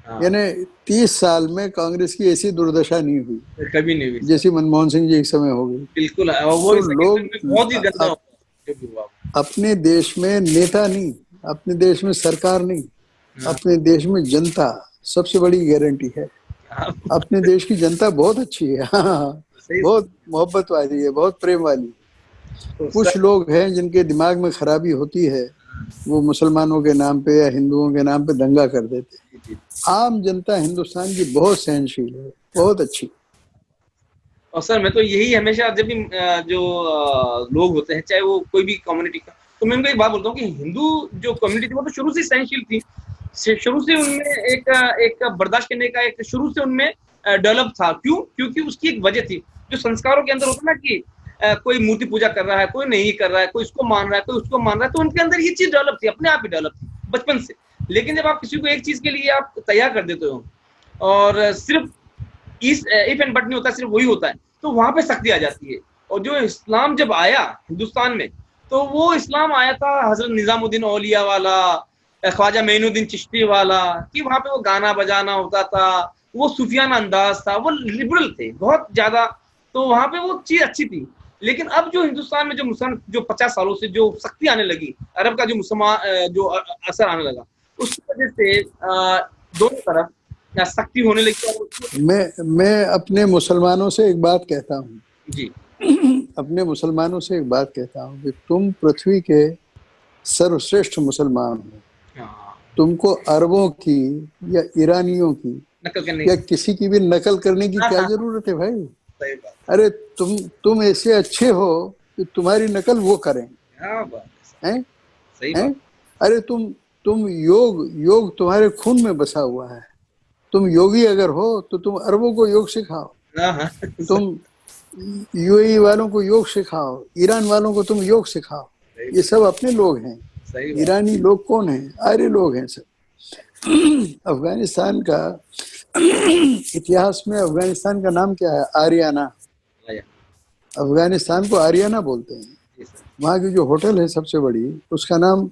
Speaker 1: हाँ,
Speaker 2: यानी 30 साल में कांग्रेस की ऐसी दुर्दशा नहीं हुई
Speaker 1: कभी नहीं हुई सर।
Speaker 2: जैसी मनमोहन सिंह जी एक समय हो गई।
Speaker 1: बिल्कुल, और वो
Speaker 2: तो
Speaker 1: भी सेकंड टर्म में बहुत ही गंदा हुआ जो भी हुआ।
Speaker 2: अपने देश में नेता नहीं, अपने देश में सरकार नहीं,
Speaker 1: हाँ,
Speaker 2: अपने देश में जनता सबसे बड़ी गारंटी है।
Speaker 1: हाँ,
Speaker 2: अपने देश की जनता बहुत अच्छी है, हाँ,
Speaker 1: सही
Speaker 2: बहुत मोहब्बत वाली है, बहुत प्रेम वाली।
Speaker 1: तो
Speaker 2: कुछ
Speaker 1: सर,
Speaker 2: लोग हैं जिनके दिमाग में खराबी होती है, वो मुसलमानों के नाम पे या हिंदुओं के नाम पे दंगा कर देते हैं।
Speaker 1: जी, जी।
Speaker 2: आम जनता हिंदुस्तान की बहुत सहनशील है, बहुत अच्छी।
Speaker 1: और सर मैं तो यही हमेशा जब भी जो लोग होते हैं चाहे वो कोई भी कम्युनिटी का, तो मैं उनको एक बात बोलता हूँ कि हिंदू जो कम्युनिटी थी वो तो शुरू से सहनशील थी, शुरू से उनमें एक बर्दाश्त करने का एक शुरू से उनमें डेवलप था। क्यों? क्योंकि उसकी एक वजह थी, जो संस्कारों के अंदर होता ना कि कोई मूर्ति पूजा कर रहा है, कोई नहीं कर रहा है, कोई इसको मान रहा है, कोई उसको मान रहा है, तो उनके अंदर ये चीज डेवलप थी, अपने आप ही डेवलप थी बचपन से। लेकिन जब आप किसी को एक चीज के लिए आप तैयार कर देते हो और सिर्फ इस इफ एंड बट नहीं होता, सिर्फ वही होता है, तो वहां पे सख्ती आ जाती है। और जो इस्लाम जब आया हिंदुस्तान में, तो वो इस्लाम आया था हजरत निजामुद्दीन औलिया वाला, ख्वाजा मोइनुद्दीन चिश्ती वाला, कि वहां पे वो गाना बजाना होता था, वो सूफियाना अंदाज था, वो लिबरल थे बहुत ज्यादा, तो वहां पे वो चीज अच्छी थी। लेकिन अब जो हिंदुस्तान में जो मुसलमान जो 50 सालों से जो सख्ती आने लगी, अरब का जो मुसलमान जो असर आने लगा, उसकी वजह से दोनों तरफ सख्ती होने लगी।
Speaker 2: मैं अपने मुसलमानों से एक बात कहता हूँ
Speaker 1: जी।
Speaker 2: अपने मुसलमानों से एक बात कहता हूँ कि तुम पृथ्वी के सर्वश्रेष्ठ मुसलमान हो,
Speaker 1: हाँ,
Speaker 2: तुमको अरबों की या ईरानियों की
Speaker 1: नकल करने
Speaker 2: या किसी की भी नकल करने की क्या
Speaker 1: हाँ,
Speaker 2: जरूरत है भाई।
Speaker 1: सही बात।
Speaker 2: अरे तुम ऐसे अच्छे हो कि तुम्हारी नकल वो करें,
Speaker 1: हाँ, बात
Speaker 2: हैं
Speaker 1: सही
Speaker 2: हैं।
Speaker 1: बात।
Speaker 2: अरे तुम योग तुम्हारे खून में बसा हुआ है, तुम योगी अगर हो तो तुम अरबों को योग सिखाओ,
Speaker 1: हाँ, हाँ,
Speaker 2: तुम यूएई वालों को योग सिखाओ, ईरान वालों को तुम योग सिखाओ, ये सब अपने लोग हैं।
Speaker 1: सही बात।
Speaker 2: ईरानी लोग कौन हैं? आर्य लोग हैं सब। अफगानिस्तान का इतिहास में अफगानिस्तान का नाम क्या है? आर्याना।
Speaker 1: आया,
Speaker 2: अफगानिस्तान को आर्याना बोलते हैं।
Speaker 1: जी सर।
Speaker 2: वहाँ की जो होटल है सबसे बड़ी, उसका नाम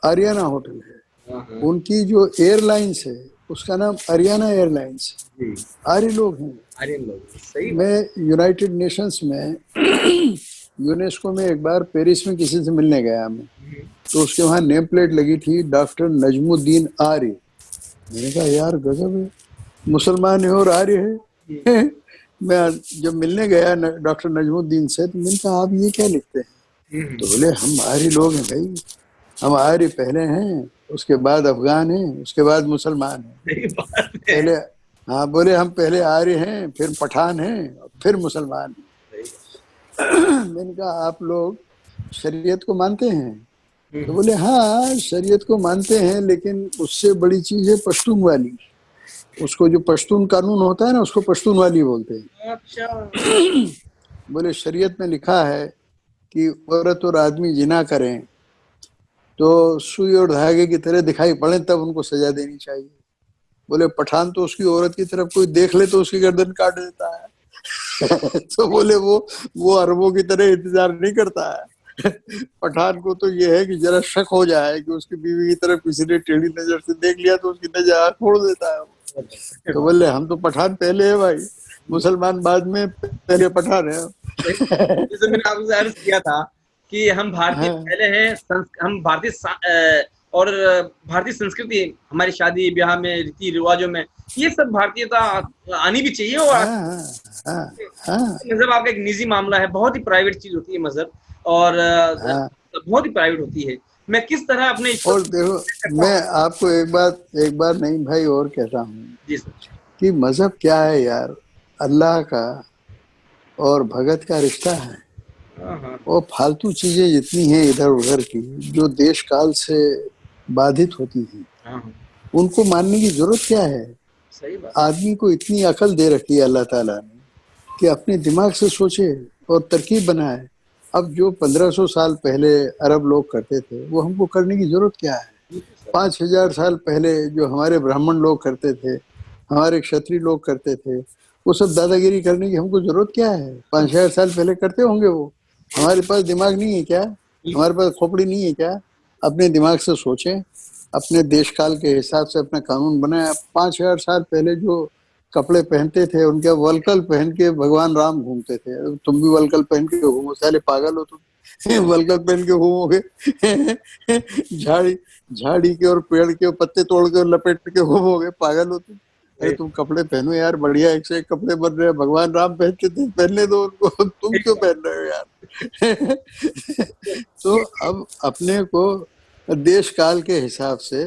Speaker 2: आर्याना होटल है।
Speaker 1: हाँ, हाँ,
Speaker 2: उनकी जो एयरलाइंस है उसका नाम आर्याना एयरलाइंस।
Speaker 1: जी,
Speaker 2: आर्य लोग हैं।
Speaker 1: आर्यन लोग, सही बात।
Speaker 2: मैं यूनाइटेड नेशंस में यूनेस्को में एक बार पेरिस में किसी से मिलने गया मैं, तो उसके वहाँ नेम प्लेट लगी थी डॉक्टर नजमुद्दीन आर्य। मैंने कहा यार गजब है, मुसलमान है और आर्य है। मैं जब मिलने गया डॉक्टर नजमुद्दीन से, तो मैंने कहा आप ये क्या लिखते हैं? तो बोले हम आर्य लोग हैं भाई, हम आर्य पहले हैं, उसके बाद अफगान हैं, उसके बाद मुसलमान हैं।
Speaker 1: सही बात है।
Speaker 2: पहले हाँ बोले हम पहले आर्य हैं, फिर पठान हैं, फिर मुसलमान हैं। मैंने कहा आप लोग शरीयत को मानते हैं? तो बोले हाँ शरीयत को मानते हैं, लेकिन उससे बड़ी चीज है पश्तून वाली। उसको जो पश्तून कानून होता है ना, उसको पश्तून वाली बोलते हैं।
Speaker 1: अच्छा।
Speaker 2: बोले शरीयत में लिखा है कि औरत और आदमी जिना करें तो सुई और धागे की तरह दिखाई पड़े तब उनको सजा देनी चाहिए। बोले पठान तो उसकी औरत की तरफ कोई देख ले तो उसकी गर्दन काट देता है। तो बोले वो अरबों की तरह इंतजार नहीं करता है। पठान को तो ये है कि जरा शक हो जाए कि उसकी बीवी की तरफ किसी ने टेढ़ी नजर से देख लिया तो उसकी नजर छोड़ देता है। तो बोले हम तो पठान पहले है भाई, मुसलमान बाद में, पहले पठान है।
Speaker 1: जैसे मैंने आपसे अर्ज किया था कि हम भारतीय
Speaker 2: हाँ,
Speaker 1: पहले हैं, हम भारतीय और भारतीय संस्कृति, हमारी शादी ब्याह में, रीति रिवाजों में, ये सब भारतीयता आनी भी चाहिए। और
Speaker 2: हाँ, हाँ, हाँ,
Speaker 1: मजहब आपका एक निजी मामला है, बहुत ही प्राइवेट चीज होती है मजहब, और
Speaker 2: हाँ।
Speaker 1: बहुत ही प्राइवेट होती है। मैं किस तरह अपने ईश्वर
Speaker 2: और देखो मैं आपको एक बार नहीं भाई और कहता हूँ
Speaker 1: जी सर।
Speaker 2: कि मजहब क्या है यार, अल्लाह का और भगत का रिश्ता है।
Speaker 1: हाँ, हाँ,
Speaker 2: और फालतू चीजें जितनी हैं इधर उधर की, जो देश काल से बाधित होती हैं,
Speaker 1: हाँ,
Speaker 2: उनको मानने की जरूरत क्या है?
Speaker 1: सही बात।
Speaker 2: आदमी को इतनी अकल दे रखी है अल्लाह ताला ने कि अपने दिमाग से सोचे और तरकीब बनाए। अब जो 1500 साल पहले अरब लोग करते थे वो हमको करने की जरूरत क्या है? 5000 साल पहले जो हमारे ब्राह्मण लोग करते थे, हमारे क्षत्रिय लोग करते थे, वो सब दादागिरी करने की हमको जरूरत क्या है? 5000 साल पहले करते होंगे वो। हमारे पास दिमाग नहीं है क्या? हमारे पास खोपड़ी नहीं है क्या? अपने दिमाग से सोचें, अपने देश काल के हिसाब से अपना कानून बनाए। 5000 साल पहले जो कपड़े पहनते थे, उनके वलकल पहन के भगवान राम घूमते थे। तुम भी वलकल पहन के घूमो, साले पागल हो तुम। वलकल पहन के घूमोगे? झाड़ी झाड़ी के और पेड़ के पत्ते तोड़ के लपेट के घूमोगे? पागल हो तुम। अरे तुम कपड़े पहनो यार, बढ़िया एक से एक कपड़े बन रहे हैं। भगवान राम पहनते थे, पहनने दो उनको। तुम क्यों पहन रहे हो यार? तो अब अपने को देश काल के हिसाब से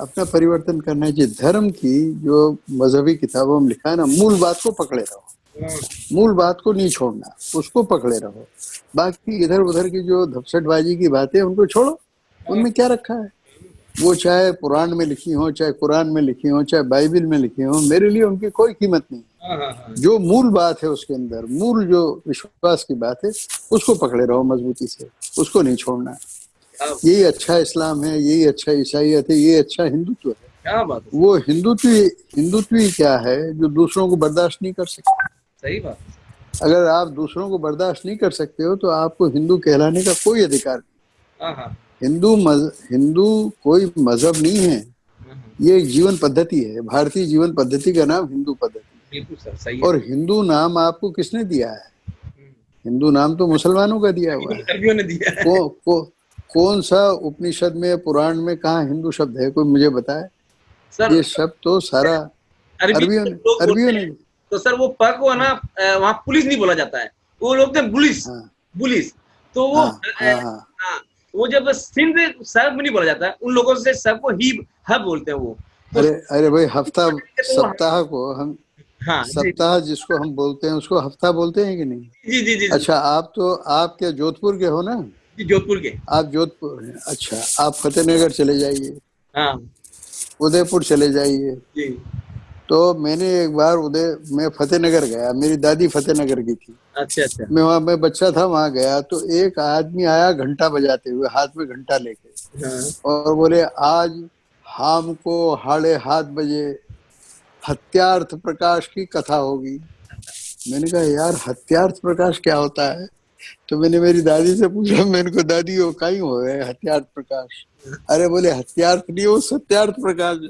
Speaker 2: अपना परिवर्तन करना चाहिए। धर्म की जो मजहबी किताबों में लिखा है ना, मूल बात को पकड़े रहो, मूल बात को नहीं छोड़ना, उसको पकड़े रहो। बाकी इधर उधर की जो धपसटबाजी की बातें उनको छोड़ो, उनमें क्या रखा है? वो चाहे पुराण में लिखी हो, चाहे कुरान में लिखी हो, चाहे बाइबिल में लिखी हो, मेरे लिए उनकी कोई कीमत नहीं। जो मूल बात है उसके अंदर, मूल जो विश्वास की बात है, उसको पकड़े रहो मजबूती से, उसको नहीं छोड़ना। यही अच्छा इस्लाम है, यही अच्छा ईसाइयत है, ये अच्छा हिंदुत्व है।
Speaker 1: क्या बात है।
Speaker 2: वो हिंदुत्व ही क्या है जो दूसरों को बर्दाश्त नहीं कर सकते।
Speaker 1: सही बात।
Speaker 2: अगर आप दूसरों को बर्दाश्त नहीं कर सकते हो तो आपको हिंदू कहलाने का कोई अधिकार नहीं। हिंदू कोई मजहब नहीं है, ये एक जीवन पद्धति है। भारतीय जीवन पद्धति का नाम हिंदू पद्धति।
Speaker 1: बिल्कुल सर, सही है।
Speaker 2: और हिंदू नाम आपको किसने दिया है? हिंदू नाम तो मुसलमानों का दिया हुआ है।
Speaker 1: अरबियों ने दिया है।
Speaker 2: कौन सा उपनिषद में, पुराण में कहाँ हिंदू शब्द है? कोई मुझे बताए।
Speaker 1: सर
Speaker 2: ये शब्द तो सारा अरबियों ने।
Speaker 1: तो सर वो प को है ना, वहाँ पुलिस नहीं बोला जाता है, वो लोग थे बुलिस।
Speaker 2: हाँ,
Speaker 1: बुलिस तो वो वो जब सिंध सब नहीं बोला जाता है, उन लोगों से सब को ही हब बोलते हैं वो।
Speaker 2: तो अरे भाई, हफ्ता सप्ताह को हम, हाँ, सप्ताह जिसको हम बोलते हैं उसको हफ्ता बोलते हैं कि नहीं?
Speaker 1: जी जी जी।
Speaker 2: अच्छा, आप क्या जोधपुर के हो ना?
Speaker 1: जी, जोधपुर के।
Speaker 2: आप जोधपुर हैं? अच्छा, आप फतेहनगर चले जाइए,
Speaker 1: हाँ,
Speaker 2: उदयपुर चले जाइए।
Speaker 1: जी।
Speaker 2: तो मैंने एक बार मैं फतेहनगर गया, मेरी दादी फतेहनगर की थी।
Speaker 1: अच्छा।
Speaker 2: मैं बच्चा था, वहां गया तो एक आदमी आया घंटा बजाते हुए, हाथ में घंटा लेके।
Speaker 1: हाँ।
Speaker 2: और बोले, आज शाम को 7:30 हत्यार्थ प्रकाश की कथा होगी। मैंने कहा, यार हत्यार्थ प्रकाश क्या होता है? तो मैंने मेरी दादी से पूछा, मैंने को दादी वो कहीं हो गए हत्यार्थ प्रकाश? अरे बोले, हत्यार्थ नहीं, वो सत्यार्थ प्रकाश है।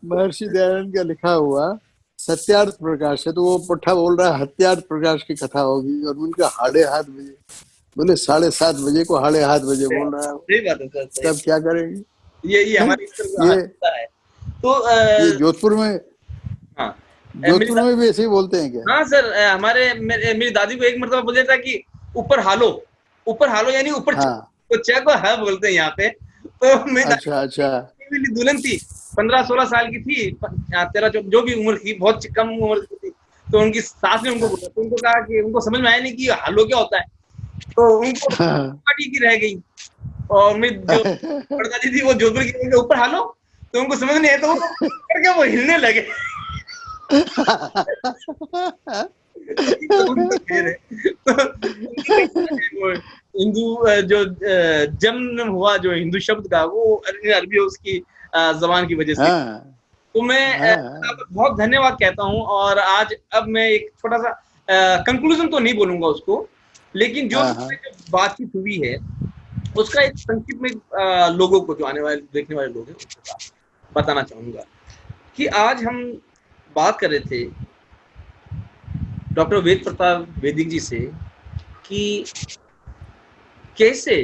Speaker 2: महर्षि दयानंद का लिखा हुआ सत्यार्थ प्रकाश है, तो वो पुट्ठा बोल रहा है हत्यार्थ प्रकाश की कथा होगी। और उनका 7:30 बोले 7:30 को 7:30 बोल रहा है।
Speaker 1: सही बात है सर।
Speaker 2: तब क्या करेंगे?
Speaker 1: ये हमारी
Speaker 2: ये
Speaker 1: है। तो
Speaker 2: ये जोधपुर में,
Speaker 1: हाँ,
Speaker 2: जोधपुर में भी ऐसे ही बोलते हैं क्या?
Speaker 1: हाँ सर, मेरी दादी को एक मरतबा बोल था कि ऊपर हालो, यानी ऊपर।
Speaker 2: हाँ,
Speaker 1: तो चा को है बोलते हैं यहाँ पे। तो मेरी
Speaker 2: अच्छा
Speaker 1: दुल्हन थी, 15-16 साल की थी, 13 जो भी उम्र थी, बहुत कम उम्र की थी। तो उनकी सास ने उनको बोला, तो उनको कहा कि उनको समझ में आया नहीं कि हालो क्या होता है। तो उनको पार्टी की रह गई। और मेरी जो दादी थी वो जोधपुर की, ऊपर हालो, तो उनको समझ नहीं आया, तो करके वो हिलने लगे। हिंदू जो जन्म हुआ जो हिंदू शब्द का, वो अरबी उसकी जबान की वजह से। तो मैं बहुत धन्यवाद कहता हूँ। और आज अब मैं एक छोटा सा कंक्लूजन तो नहीं बोलूंगा उसको, लेकिन जो बातचीत हुई है उसका एक संक्षिप्त में लोगों को, जो आने वाले देखने वाले लोग हैं, उनको बताना चाहूंगा कि आज हम बात कर रहे थे डॉक्टर वेद प्रताप वैदिक जी से कि कैसे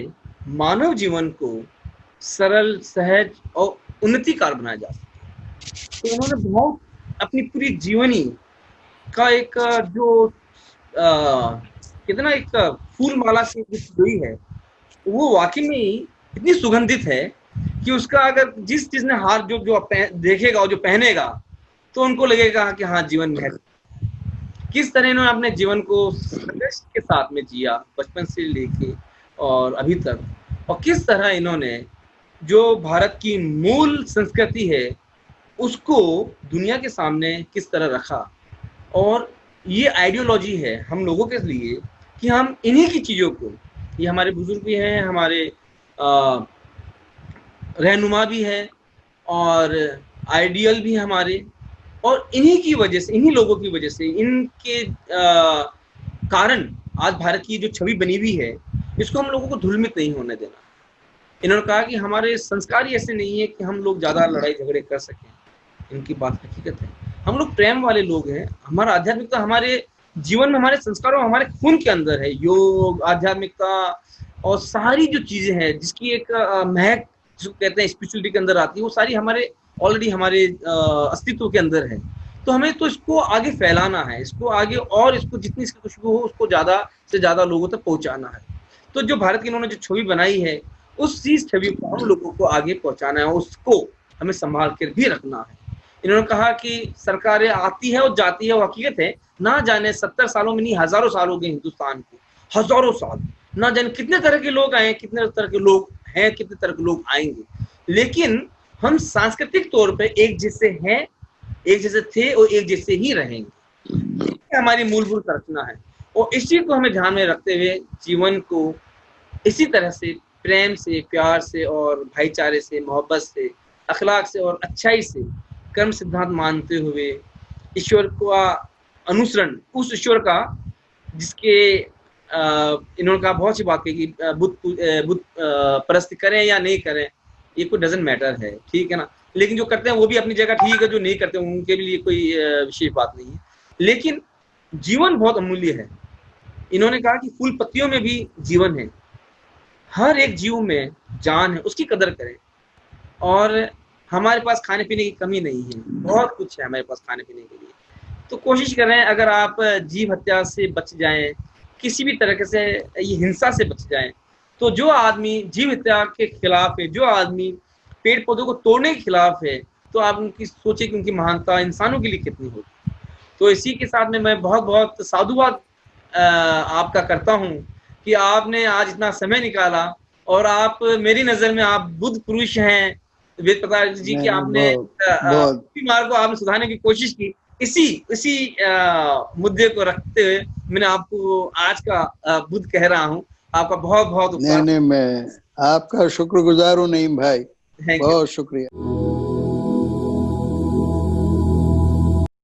Speaker 1: मानव जीवन को सरल, सहज और उन्नतिकार बनाया जा सकता है। तो उन्होंने बहुत अपनी पूरी जीवनी का एक जो कितना एक फूल माला से हुई है, वो वाकई में इतनी सुगंधित है कि उसका अगर जिस चीज ने हाथ जो देखेगा और जो पहनेगा, तो उनको लगेगा कि हाँ, जीवन में है। किस तरह इन्होंने अपने जीवन को संघर्ष के साथ में जिया, बचपन से लेके और अभी तक, और किस तरह इन्होंने जो भारत की मूल संस्कृति है उसको दुनिया के सामने किस तरह रखा। और ये आइडियोलॉजी है हम लोगों के लिए कि हम इन्हीं की चीज़ों को, ये हमारे बुजुर्ग भी हैं, हमारे रहनुमा भी है और आइडियल भी हमारे, और इन्हीं की वजह से, इन्हीं लोगों की वजह से, इनके कारण आज भारत की जो छवि बनी हुई है इसको हम लोगों को धूमिल नहीं होने देना। इन्होंने कहा कि हमारे संस्कार ही ऐसे नहीं है कि हम लोग ज़्यादा लड़ाई झगड़े कर सकें। इनकी बात हकीकत है, हम लोग प्रेम वाले लोग हैं। हमारा आध्यात्मिकता हमारे जीवन में, हमारे संस्कारों, हमारे खून के अंदर है। योग, आध्यात्मिकता और सारी जो चीज़ें हैं जिसकी एक महक जो कहते हैं स्पिरिचुअलिटी के अंदर आती है, वो सारी हमारे ऑलरेडी हमारे अस्तित्व के अंदर है। तो हमें तो इसको आगे फैलाना है, इसको आगे, और इसको जितनी इसकी खुशबू हो उसको ज़्यादा से ज़्यादा लोगों तक पहुँचाना है। तो जो भारत की इन्होंने जो छवि बनाई है उस चीज छवि को हम लोगों को आगे पहुंचाना है, उसको हमें संभाल कर भी रखना है। इन्होंने कहा कि सरकारें आती है और जाती है, वो हकीकत है। ना जाने 70 सालों में नहीं, हजारों साल हो गए हिंदुस्तान को, हजारों साल। ना जाने कितने तरह के लोग आए, कितने तरह के लोग हैं, कितने तरह के लोग आएंगे, लेकिन हम सांस्कृतिक तौर पे एक जैसे हैं, एक जैसे थे और एक जैसे ही रहेंगे। ये हमारी मूलभूत रचना है और इस चीज को हमें ध्यान में रखते हुए जीवन को इसी तरह से प्रेम से, प्यार से और भाईचारे से, मोहब्बत से, अखलाक से और अच्छाई से, कर्म सिद्धांत मानते हुए ईश्वर का अनुसरण, उस ईश्वर का जिसके इन्होंने कहा बहुत सी बात कही कि बुद्ध परस्त करें या नहीं करें, ये कोई डजंट मैटर है, ठीक है ना। लेकिन जो करते हैं वो भी अपनी जगह ठीक है, जो नहीं करते उनके लिए कोई विशेष बात नहीं है। लेकिन जीवन बहुत अमूल्य है। इन्होंने कहा कि फूल पत्तियों में भी जीवन है, हर एक जीव में जान है, उसकी कदर करें। और हमारे पास खाने पीने की कमी नहीं है, बहुत कुछ है हमारे पास खाने पीने के लिए। तो कोशिश करें, अगर आप जीव हत्या से बच जाएं, किसी भी तरह से ये हिंसा से बच जाएं, तो जो आदमी जीव हत्या के खिलाफ है, जो आदमी पेड़ पौधों को तोड़ने के खिलाफ है, तो आप उनकी सोचिए कि उनकी महानता इंसानों के लिए कितनी होगी। तो इसी के साथ में मैं बहुत बहुत साधुवाद आपका करता हूँ कि आपने आज इतना समय निकाला और आप, मेरी नजर में आप बुद्ध पुरुष हैं वेद प्रकाश जी की। आपने मार्ग को आपने सुधारने की कोशिश की। इसी मुद्दे को रखते हुए मैंने आपको आज का बुद्ध कह रहा हूँ। आपका बहुत बहुत
Speaker 2: नहीं, मैं आपका शुक्रगुजार हूँ नईम भाई, बहुत शुक्रिया।